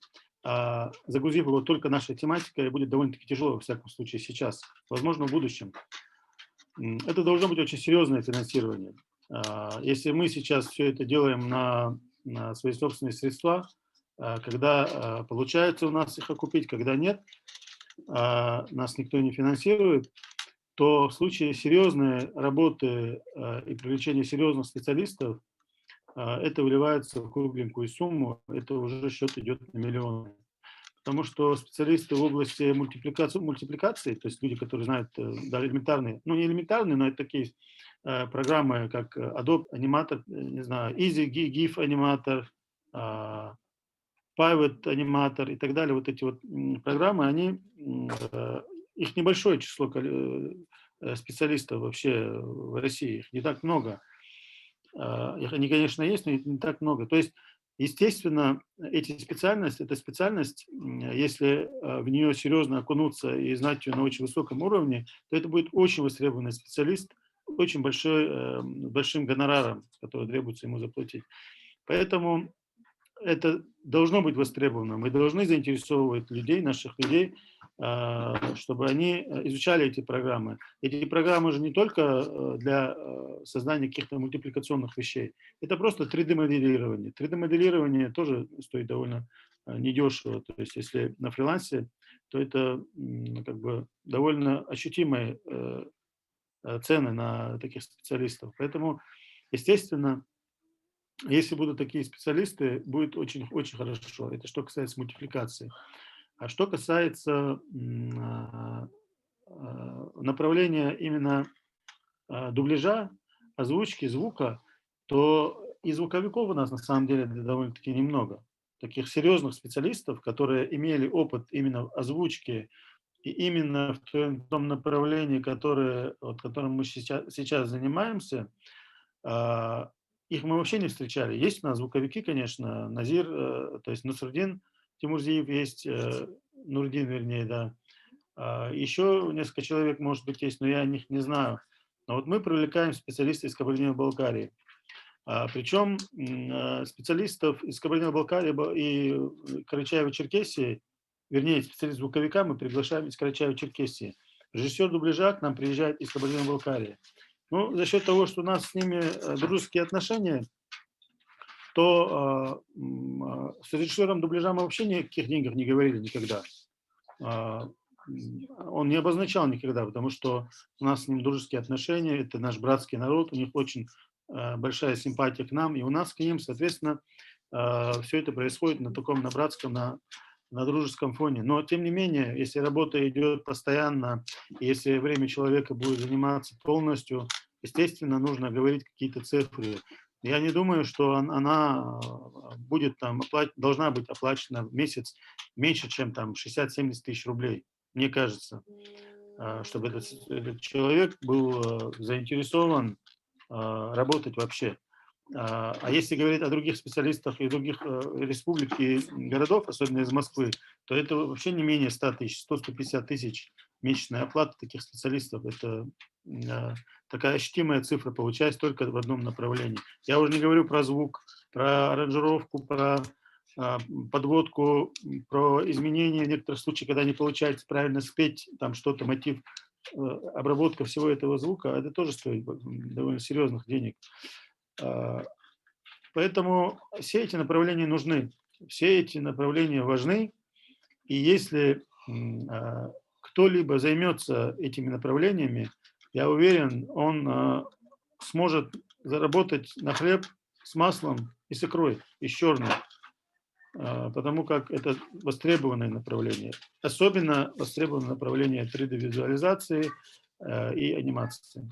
загрузив его только нашей тематикой, будет довольно-таки тяжело, во всяком случае, сейчас. Возможно, в будущем. Это должно быть очень серьезное финансирование. Если мы сейчас все это делаем на свои собственные средства, когда получается у нас их окупить, когда нет, нас никто не финансирует, то в случае серьезной работы и привлечения серьезных специалистов это выливается в кругленькую сумму, это уже счет идет на миллионы. потому что специалисты в области мультипликации, то есть люди, которые знают да, элементарные, ну не элементарные, но это такие программы, как Adobe Animator, не знаю, Easy GIF Animator, Pivot Animator и так далее, вот эти вот программы, они, их небольшое число специалистов вообще в России, их не так много. Они, конечно, есть, но их не так много. То есть, естественно, эта специальность, если в нее серьезно окунуться и знать ее на очень высоком уровне, то это будет очень востребованный специалист, очень большим гонораром, который требуется ему заплатить. Поэтому это должно быть востребовано. Мы должны заинтересовывать людей, наших людей, чтобы они изучали эти программы. Эти программы же не только для создания каких-то мультипликационных вещей. Это просто 3D-моделирование. 3D-моделирование тоже стоит довольно недешево. То есть если на фрилансе, то это как бы довольно ощутимые цены на таких специалистов. Поэтому, естественно, если будут такие специалисты, будет очень, очень хорошо. Это что касается мультипликации. А что касается направления именно дубляжа, озвучки, звука, то и звуковиков у нас на самом деле довольно-таки немного. Таких серьезных специалистов, которые имели опыт именно в озвучке и именно в том направлении, которым мы сейчас занимаемся, их мы вообще не встречали. Есть у нас звуковики, конечно, Назир, то есть Насрудин Тимурзиев есть, Нурдин, вернее, да. Еще несколько человек, может быть, есть, но я о них не знаю. Но вот мы привлекаем специалистов из Кабардино-Балкарии. Причем специалистов из Кабардино-Балкарии и Карачаево-Черкесии, вернее, специалист-звуковика мы приглашаем из Карачаево-Черкесии. Режиссер дубляжа к нам приезжает из Кабардино-Балкарии. Ну, за счет того, что у нас с ними дружеские отношения, то с режиссером дубляжа мы вообще ни о каких деньгах не говорили никогда. Он не обозначал никогда, потому что у нас с ним дружеские отношения, это наш братский народ, у них очень большая симпатия к нам, и у нас к ним, соответственно, все это происходит на таком, на братском, на дружеском фоне. Но, тем не менее, если работа идет постоянно, если время человека будет заниматься полностью, естественно, нужно говорить какие-то цифры. Я не думаю, что она будет там, должна быть оплачена в месяц меньше, чем там 60-70 тысяч рублей, мне кажется, чтобы этот человек был заинтересован работать вообще. А если говорить о других специалистах из других республик и городов, особенно из Москвы, то это вообще не менее 100 тысяч, 100-150 тысяч месячная оплата таких специалистов. Это такая ощутимая цифра получается только в одном направлении. Я уже не говорю про звук, про аранжировку, про подводку, про изменения в некоторых случаях, когда не получается правильно спеть там что-то, мотив, обработка всего этого звука, это тоже стоит довольно серьезных денег. Поэтому все эти направления нужны, все эти направления важны, и если кто-либо займется этими направлениями, я уверен, он сможет заработать на хлеб с маслом и с икрой, и с черным, потому как это востребованное направление. Особенно востребованное направление 3D-визуализации и анимации.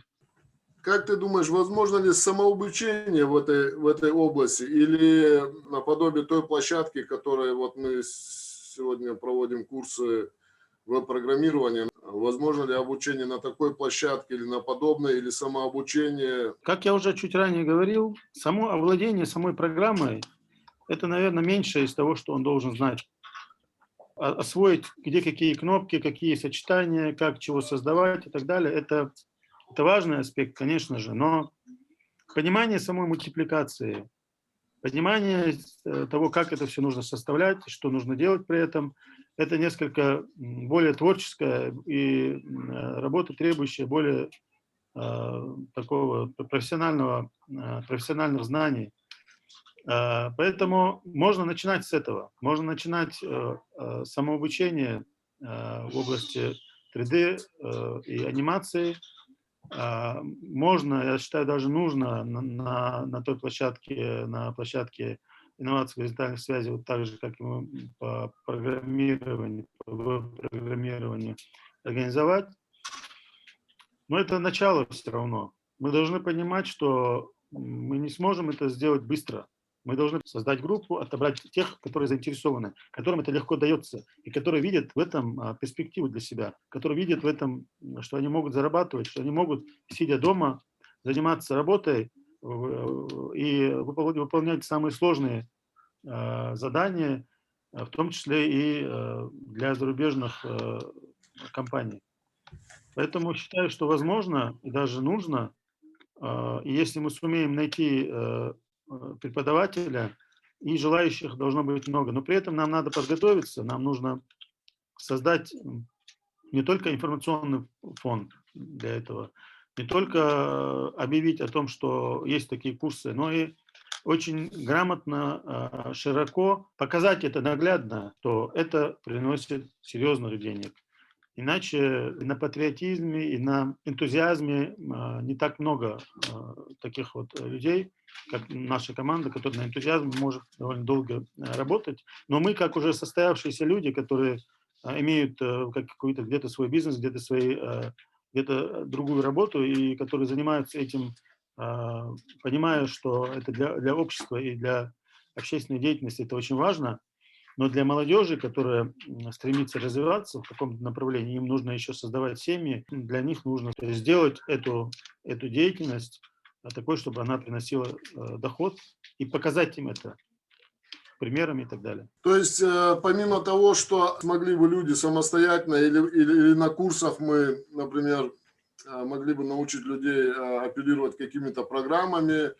Как ты думаешь, возможно ли самообучение в этой области или наподобие той площадки, которой вот мы сегодня проводим курсы веб-программирования, возможно ли обучение на такой площадке или на подобной, или самообучение? Как я уже чуть ранее говорил, само овладение самой программой – это, наверное, меньше из того, что он должен знать. Освоить, где какие кнопки, какие сочетания, как чего создавать и так далее – это важный аспект, конечно же, но понимание самой мультипликации, понимание того, как это все нужно составлять, что нужно делать при этом, это несколько более творческая и работа, требующая более такого профессиональных знаний. Поэтому можно начинать с этого. Можно начинать самообучение в области 3D и анимации. Можно, я считаю, даже нужно на той площадке, на площадке инноваций горизонтальных связей, вот так же, как и мы по программированию, по программированию организовать. Но это начало все равно. Мы должны понимать, что мы не сможем это сделать быстро. Мы должны создать группу, отобрать тех, которые заинтересованы, которым это легко дается, и которые видят в этом перспективу для себя, которые видят в этом, что они могут зарабатывать, что они могут, сидя дома, заниматься работой и выполнять самые сложные задания, в том числе и для зарубежных компаний. Поэтому считаю, что возможно и даже нужно, и если мы сумеем найти преподавателя, и желающих должно быть много. Но при этом нам надо подготовиться, нам нужно создать не только информационный фон для этого, не только объявить о том, что есть такие курсы, но и очень грамотно, широко показать это наглядно, что это приносит серьезных денег. Иначе на патриотизме и на энтузиазме не так много таких вот людей, как наша команда, которая на энтузиазме может довольно долго работать. Но мы, как уже состоявшиеся люди, которые имеют какой-то где-то свой бизнес, где-то другую работу, и которые занимаются этим, понимая, что это для общества и для общественной деятельности это очень важно. Но для молодежи, которая стремится развиваться в каком-то направлении, им нужно еще создавать семьи, для них нужно сделать эту деятельность такой, чтобы она приносила доход, и показать им это примерами и так далее. То есть, помимо того, что смогли бы люди самостоятельно или на курсах мы, например, могли бы научить людей оперировать какими-то программами,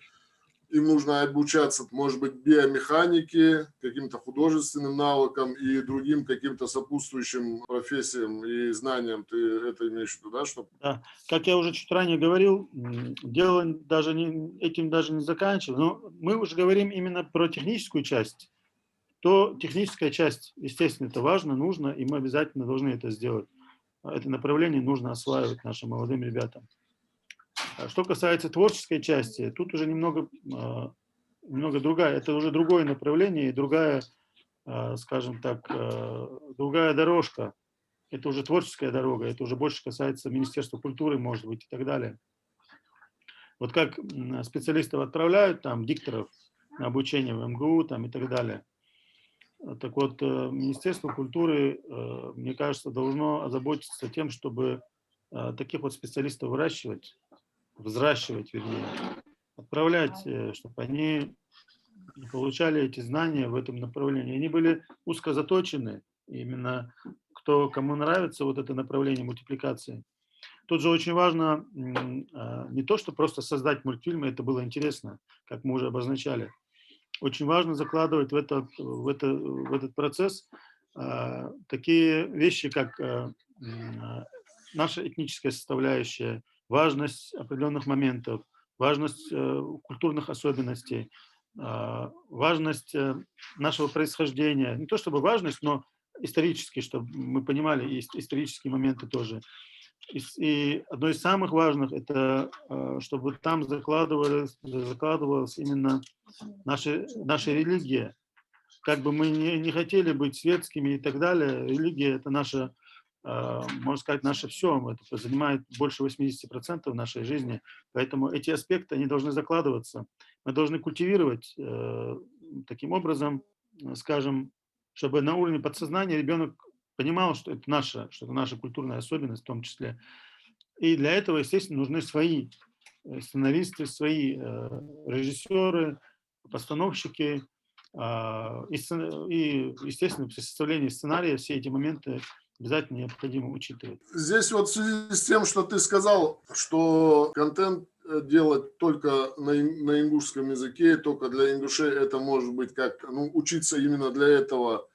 им нужно обучаться, может быть, биомеханике, каким-то художественным навыкам и другим каким-то сопутствующим профессиям и знаниям. Ты это имеешь в виду, да? Да. Как я уже чуть ранее говорил, дело этим даже не заканчивается. Но мы уже говорим именно про техническую часть. То техническая часть, естественно, это важно, нужно, и мы обязательно должны это сделать. Это направление нужно осваивать нашим молодым ребятам. Что касается творческой части, тут уже немного другая, это уже другое направление и другая, скажем так, другая дорожка. Это уже творческая дорога, это уже больше касается Министерства культуры, может быть, и так далее. Вот как специалистов отправляют, там, дикторов на обучение в МГУ там, и так далее. Так вот, Министерство культуры, мне кажется, должно озаботиться тем, чтобы таких вот специалистов взращивать, вернее, отправлять, чтобы они получали эти знания в этом направлении. Они были узко заточены, именно кому нравится вот это направление мультипликации. Тут же очень важно не то, что просто создать мультфильмы, это было интересно, как мы уже обозначали. Очень важно закладывать в этот процесс такие вещи, как наша этническая составляющая, важность определенных моментов, важность культурных особенностей, важность нашего происхождения. Не то чтобы важность, но исторически, чтобы мы понимали исторические моменты тоже. И одно из самых важных – это чтобы там закладывалась именно наша религия. Как бы мы не хотели быть светскими и так далее, религия – это наша, можно сказать, наше все. Это занимает больше 80% нашей жизни. Поэтому эти аспекты, они должны закладываться. Мы должны культивировать таким образом, скажем, чтобы на уровне подсознания ребенок понимал, что это наша культурная особенность в том числе. И для этого, естественно, нужны свои сценаристы, свои режиссеры, постановщики, и, естественно, при составлении сценария все эти моменты обязательно необходимо учитывать. Здесь вот в связи с тем, что ты сказал, что контент делать только на ингушском языке, только для ингушей, это может быть как, учиться именно для этого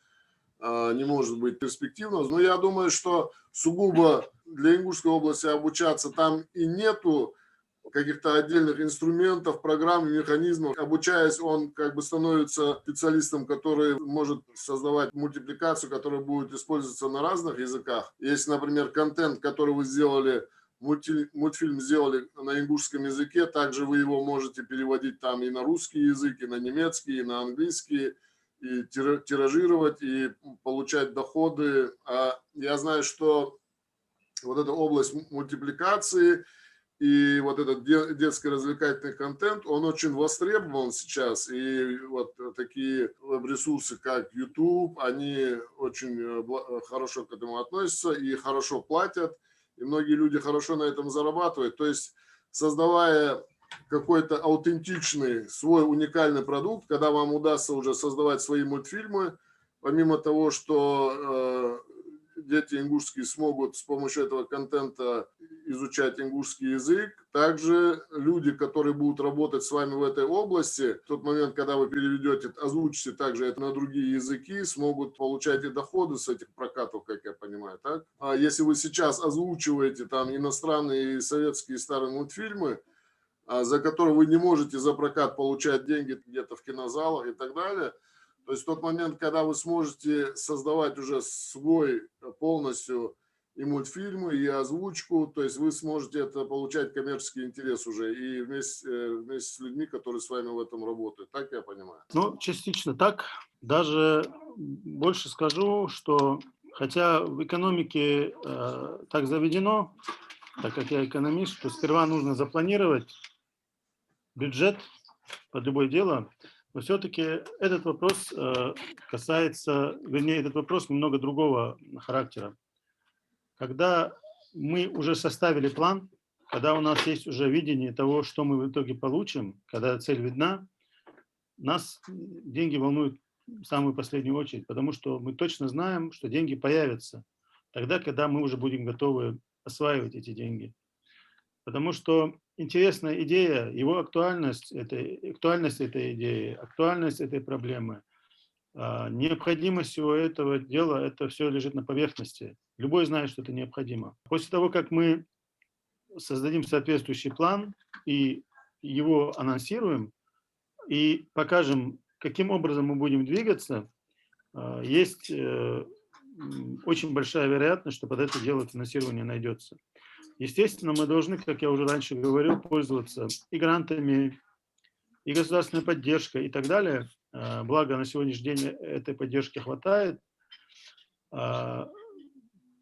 не может быть перспективно. Но я думаю, что сугубо для Ингушской области обучаться там и нету каких-то отдельных инструментов, программ, механизмов. Обучаясь, он как бы становится специалистом, который может создавать мультипликацию, которая будет использоваться на разных языках. Если, например, контент, который вы сделали мультфильм сделали на ингушском языке, также вы его можете переводить там и на русский язык, и на немецкий, и на английский, и тиражировать, и получать доходы. А я знаю, что вот эта область мультипликации и вот этот детский развлекательный контент, он очень востребован сейчас. И вот такие веб-ресурсы, как YouTube, они очень хорошо к этому относятся и хорошо платят. И многие люди хорошо на этом зарабатывают. То есть, создавая какой-то аутентичный, свой уникальный продукт, когда вам удастся уже создавать свои мультфильмы, помимо того, что дети ингушские смогут с помощью этого контента изучать ингушский язык. Также люди, которые будут работать с вами в этой области, в тот момент, когда вы переведете, озвучите также это на другие языки, смогут получать и доходы с этих прокатов, как я понимаю, так? А если вы сейчас озвучиваете там иностранные и советские старые мультфильмы, за которые вы не можете за прокат получать деньги где-то в кинозалах и так далее, то есть в тот момент, когда вы сможете создавать уже свой полностью и мультфильмы, и озвучку, то есть вы сможете это получать коммерческий интерес уже и вместе с людьми, которые с вами в этом работают. Так я понимаю? Ну, частично так. Даже больше скажу, что хотя в экономике так заведено, так как я экономист, что сперва нужно запланировать бюджет под любое дело, но все-таки этот вопрос касается, вернее, этот вопрос немного другого характера. Когда мы уже составили план, когда у нас есть уже видение того, что мы в итоге получим, когда цель видна, нас деньги волнуют в самую последнюю очередь, потому что мы точно знаем, что деньги появятся тогда, когда мы уже будем готовы осваивать эти деньги. Потому что интересная идея, его актуальность этой идеи, актуальность этой проблемы, необходимость всего этого дела, это все лежит на поверхности. Любой знает, что это необходимо. После того, как мы создадим соответствующий план и его анонсируем, и покажем, каким образом мы будем двигаться, есть очень большая вероятность, что под это дело финансирование найдется. Естественно, мы должны, как я уже раньше говорил, пользоваться и грантами, и государственной поддержкой и так далее. Благо, на сегодняшний день этой поддержки хватает.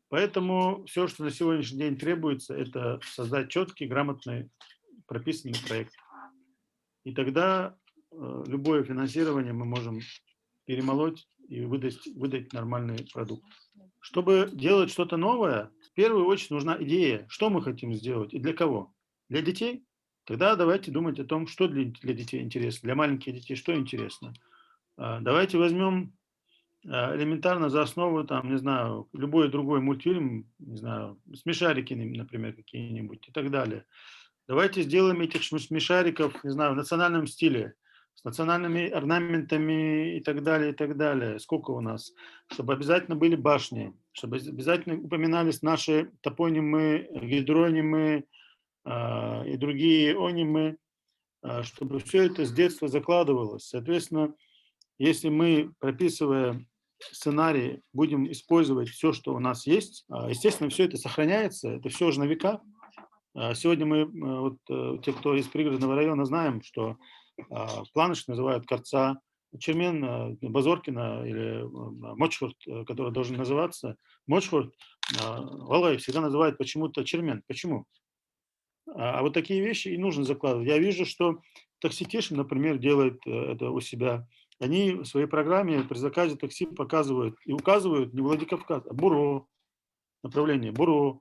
Поэтому все, что на сегодняшний день требуется, это создать четкий, грамотный, прописанный проект. И тогда любое финансирование мы можем перемолоть и выдать нормальный продукт. Чтобы делать что-то новое, в первую очередь нужна идея, что мы хотим сделать и для кого. Для детей? Тогда давайте думать о том, что для детей интересно, для маленьких детей что интересно. Давайте возьмем элементарно за основу, там, не знаю, любой другой мультфильм, не знаю, смешарики, например, какие-нибудь и так далее. Давайте сделаем этих смешариков, не знаю, в национальном стиле, с национальными орнаментами и так далее, и так далее. Сколько у нас? Чтобы обязательно были башни, чтобы обязательно упоминались наши топонимы, гидронимы и другие онимы, чтобы все это с детства закладывалось. Соответственно, если мы, прописывая сценарий, будем использовать все, что у нас есть, естественно, все это сохраняется, это все уже на века. Сегодня мы, вот, те, кто из пригородного района, знаем, что Планыш называют Карца, Чермен, Базоркина или Мочхурт, который должен называться Мочхурт, Валай всегда называют почему-то Чермен. Почему? А вот такие вещи и нужно закладывать. Я вижу, что Такситишин, например, делает это у себя. Они в своей программе при заказе такси показывают и указывают не Владикавказ, а Буро, направление Буро.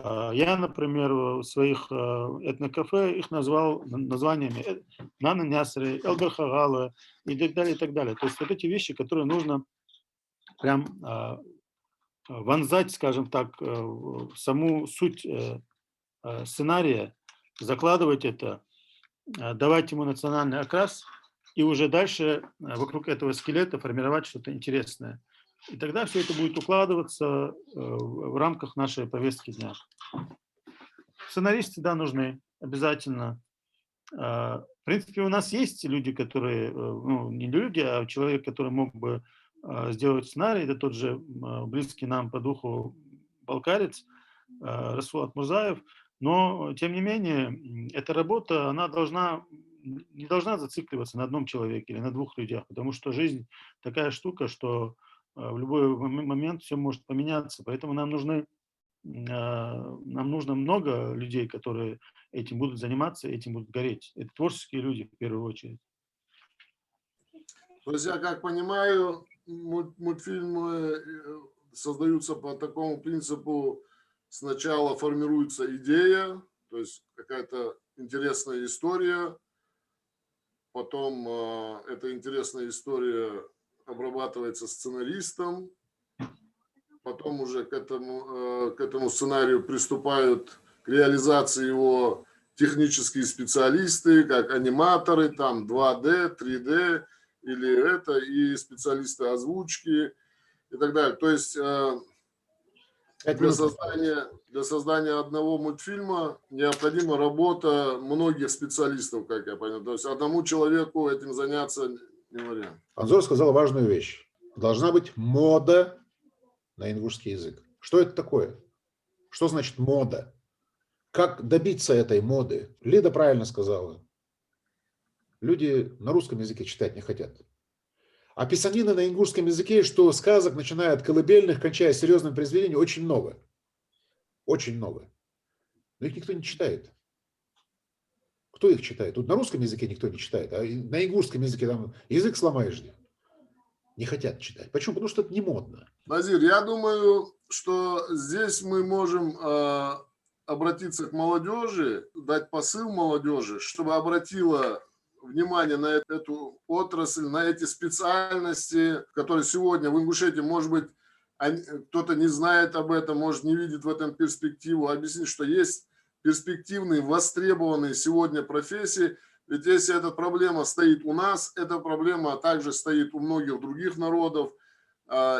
Я, например, в своих этнокафе их назвал названиями Нана Нясры, Элберхагала и так далее, и так далее. То есть вот эти вещи, которые нужно прям вонзать, скажем так, в саму суть сценария, закладывать это, давать ему национальный окрас и уже дальше вокруг этого скелета формировать что-то интересное. И тогда все это будет укладываться в рамках нашей повестки дня. Сценаристы, да, нужны обязательно. В принципе, у нас есть люди, которые, ну, не люди, а человек, который мог бы сделать сценарий, это тот же близкий нам по духу балкарец. Расул Мурзаев, но, тем не менее, эта работа, она не должна зацикливаться на одном человеке или на двух людях, потому что жизнь такая штука, что в любой момент все может поменяться, поэтому нам нужно много людей, которые этим будут заниматься, этим будут гореть. Это творческие люди в первую очередь. То есть я как понимаю, мультфильмы создаются по такому принципу: сначала формируется идея, то есть какая-то интересная история, потом эта интересная история обрабатывается сценаристом, потом уже к этому сценарию приступают к реализации его технические специалисты, как аниматоры, там 2D, 3D, и специалисты озвучки и так далее. То есть для создания одного мультфильма необходима работа многих специалистов, как я понял. То есть одному человеку этим заняться не вариант. Анзор сказал важную вещь. Должна быть мода на ингушский язык. Что это такое? Что значит мода? Как добиться этой моды? Лида правильно сказала. Люди на русском языке читать не хотят. А писанины на ингушском языке, что сказок, начиная от колыбельных, кончая серьезным произведением, очень много. Очень много. Но их никто не читает. Кто их читает? Тут на русском языке никто не читает, а на ингушском языке там язык сломаешь где. Не хотят читать. Почему? Потому что это не модно. Назир, я думаю, что здесь мы можем обратиться к молодежи, дать посыл молодежи, чтобы обратила внимание на эту отрасль, на эти специальности, которые сегодня в Ингушетии, может быть, кто-то не знает об этом, может, не видит в этом перспективу, объяснить, что есть перспективные, востребованные сегодня профессии. Ведь если эта проблема стоит у нас, эта проблема также стоит у многих других народов.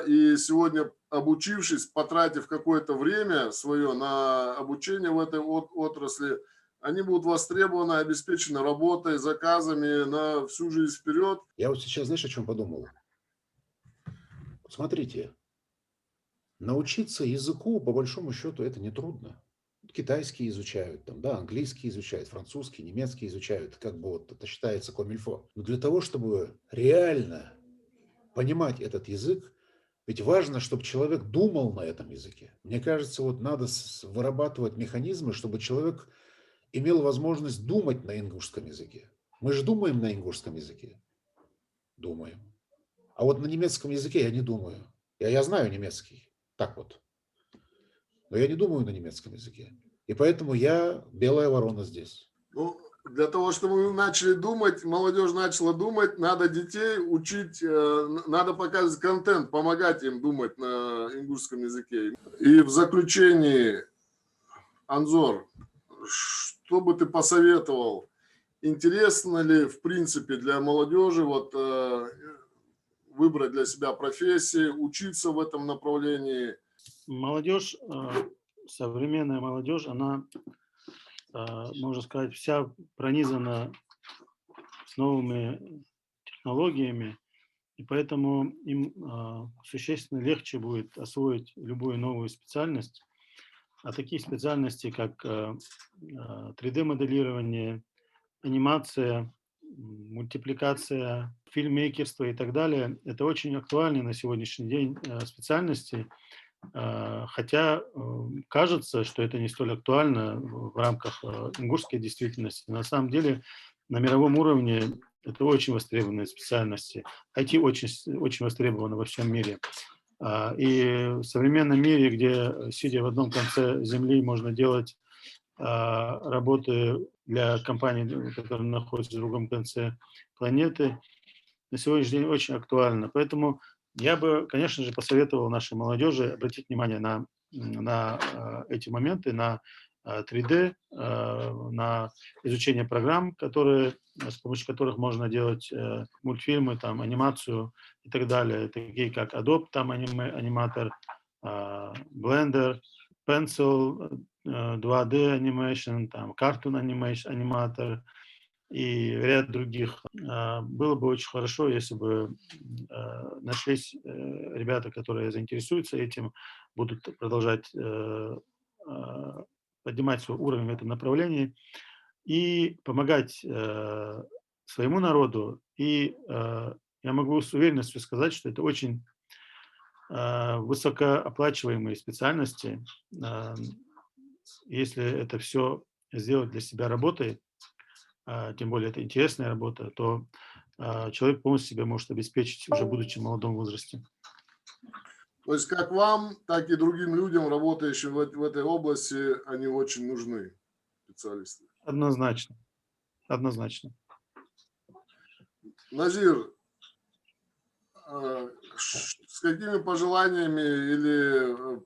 И сегодня, обучившись, потратив какое-то время свое на обучение в этой отрасли, они будут востребованы, обеспечены работой, заказами на всю жизнь вперед. Я вот сейчас, знаешь, о чем подумал? Смотрите, научиться языку, по большому счету, это нетрудно. Китайский изучают, там, да, английский изучают, французский, немецкий изучают, как бы вот это считается комильфо. Но для того, чтобы реально понимать этот язык, ведь важно, чтобы человек думал на этом языке. Мне кажется, вот надо вырабатывать механизмы, чтобы человек имел возможность думать на ингушском языке. Мы же думаем на ингушском языке. Думаем. А вот на немецком языке я не думаю. Я знаю немецкий. Так вот. Но я не думаю на немецком языке. И поэтому я белая ворона здесь. Ну, для того, чтобы мы начали думать, молодежь начала думать, надо детей учить, надо показывать контент, помогать им думать на ингушском языке. И в заключении, Анзор, что бы ты посоветовал? Интересно ли, в принципе, для молодежи вот, выбрать для себя профессии, учиться в этом направлении? Молодежь, современная молодежь, она, можно сказать, вся пронизана с новыми технологиями, и поэтому им существенно легче будет освоить любую новую специальность. А такие специальности, как 3D-моделирование, анимация, мультипликация, фильммейкерство и так далее, это очень актуальные на сегодняшний день специальности, хотя кажется, что это не столь актуально в рамках ингушской действительности. На самом деле на мировом уровне это очень востребованные специальности. IT очень востребовано во всем мире. И в современном мире, где, сидя в одном конце Земли, можно делать работы для компаний, которые находятся в другом конце планеты, на сегодняшний день очень актуально. Поэтому я бы, конечно же, посоветовал нашей молодежи обратить внимание на эти моменты, на 3D, на изучение программ, с помощью которых можно делать мультфильмы, там, анимацию и так далее, такие как Adobe, там, аниматор, Blender, Pencil, 2D Animation, там, Cartoon Animation, аниматор и ряд других. Было бы очень хорошо, если бы нашлись ребята, которые заинтересуются этим, будут продолжать поднимать свой уровень в этом направлении и помогать своему народу. И я могу с уверенностью сказать, что это очень высокооплачиваемые специальности. Если это все сделать для себя работой, тем более это интересная работа, то человек полностью себя может обеспечить уже будучи в молодом возрасте. То есть как вам, так и другим людям, работающим в этой области, они очень нужны, специалисты. Однозначно. Однозначно. Назир, с какими пожеланиями или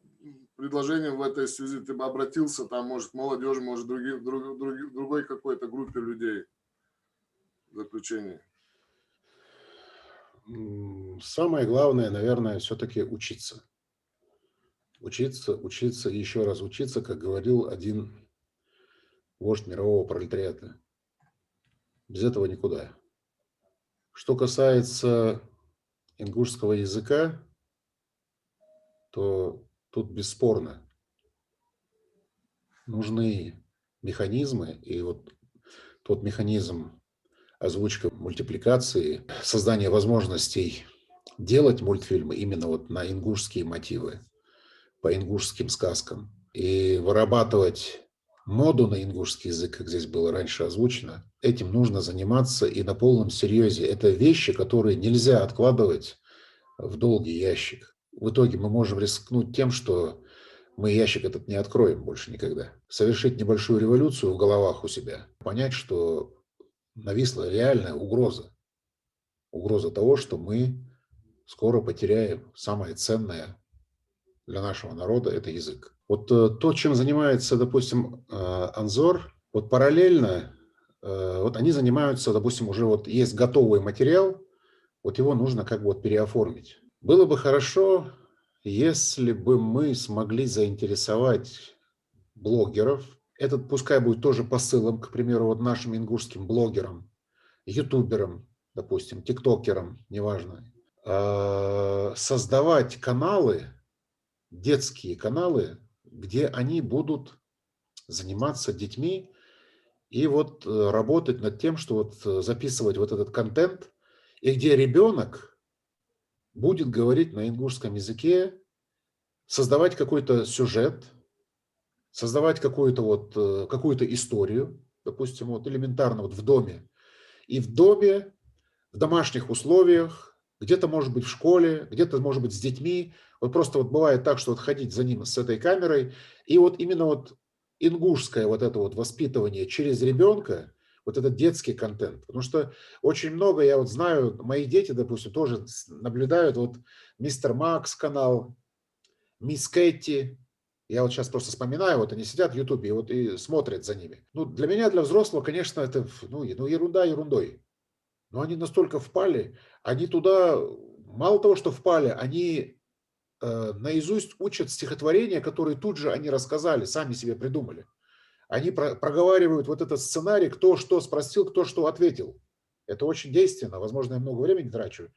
предложением в этой связи ты бы обратился, там, может, к молодежи, может, другой какой-то группе людей в заключение? Самое главное, наверное, все-таки учиться. Учиться и еще раз учиться, как говорил один вождь мирового пролетариата. Без этого никуда. Что касается ингушского языка, то тут бесспорно нужны механизмы, и вот тот механизм озвучка мультипликации, создание возможностей делать мультфильмы именно вот на ингушские мотивы, по ингушским сказкам, и вырабатывать моду на ингушский язык, как здесь было раньше озвучено, этим нужно заниматься и на полном серьезе. Это вещи, которые нельзя откладывать в долгий ящик. В итоге мы можем рискнуть тем, что мы ящик этот не откроем больше никогда. Совершить небольшую революцию в головах у себя, понять, что нависла реальная угроза. Угроза того, что мы скоро потеряем самое ценное для нашего народа – это язык. Вот то, чем занимается, допустим, Анзор, вот параллельно, вот они занимаются, допустим, уже вот есть готовый материал, вот его нужно как бы вот переоформить. Было бы хорошо, если бы мы смогли заинтересовать блогеров. Этот пускай будет тоже посылом, к примеру, вот нашим ингушским блогерам, ютуберам, допустим, тиктокерам, неважно, создавать каналы, детские каналы, где они будут заниматься детьми и вот работать над тем, что вот записывать вот этот контент, и где ребенок будет говорить на ингушском языке, создавать какой-то сюжет, создавать какую-то историю, допустим, вот элементарно вот в доме. И в доме, в домашних условиях, где-то, может быть, в школе, где-то, может быть, с детьми. Вот просто вот бывает так, что вот ходить за ним с этой камерой, и вот именно вот ингушское вот это вот воспитывание через ребенка, вот этот детский контент. Потому что очень много, я вот знаю, мои дети, допустим, тоже наблюдают вот Мистер Макс канал, Мисс Кэти. Я вот сейчас просто вспоминаю, вот они сидят в Ютубе и смотрят за ними. Ну, для меня, для взрослого, конечно, это ерунда ерундой. Но они настолько впали, они туда, мало того, что впали, они наизусть учат стихотворения, которые тут же они рассказали, сами себе придумали. Они проговаривают вот этот сценарий, кто что спросил, кто что ответил. Это очень действенно, возможно, я много времени трачу.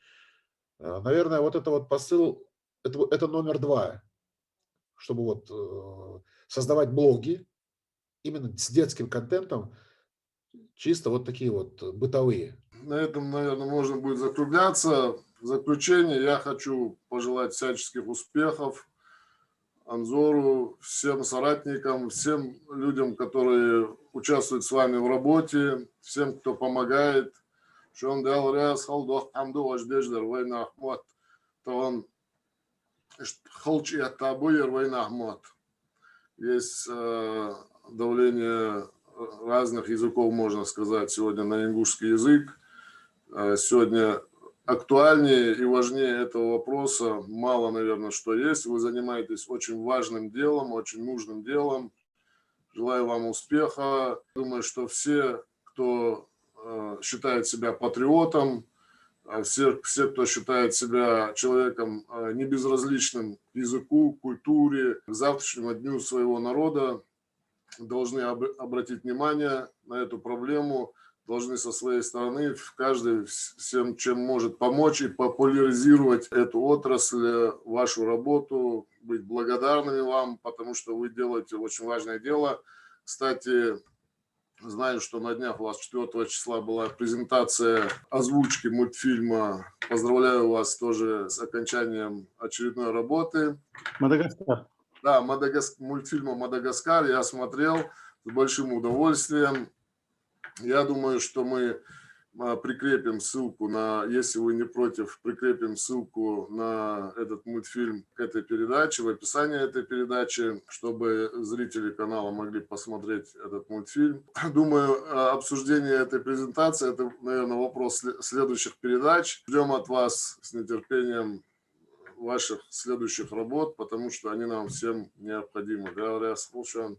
Наверное, вот это вот посыл, это номер 2, чтобы вот создавать блоги именно с детским контентом, чисто вот такие вот бытовые. На этом, наверное, можно будет закругляться. В заключение я хочу пожелать всяческих успехов Анзору, всем соратникам, всем людям, которые участвуют с вами в работе, всем, кто помогает. Есть давление разных языков, можно сказать, сегодня на ингушский язык. Сегодня актуальнее и важнее этого вопроса мало, наверное, что есть. Вы занимаетесь очень важным делом, очень нужным делом. Желаю вам успеха. Думаю, что все, кто считает себя патриотом, все, кто считает себя человеком небезразличным к языку, культуре, к завтрашнему дню своего народа, должны обратить внимание на эту проблему, должны со своей стороны каждый всем, чем может помочь и популяризировать эту отрасль, вашу работу, быть благодарными вам, потому что вы делаете очень важное дело. Кстати, знаю, что на днях у вас 4 числа была презентация озвучки мультфильма. Поздравляю вас тоже с окончанием очередной работы. Мадагаскар. Да, мультфильма «Мадагаскар» я смотрел с большим удовольствием. Я думаю, что мы прикрепим ссылку на, если вы не против, прикрепим ссылку на этот мультфильм к этой передаче, в описании этой передачи, чтобы зрители канала могли посмотреть этот мультфильм. Думаю, обсуждение этой презентации – это, наверное, вопрос следующих передач. Ждем от вас с нетерпением ваших следующих работ, потому что они нам всем необходимы. Говоря, слушаем.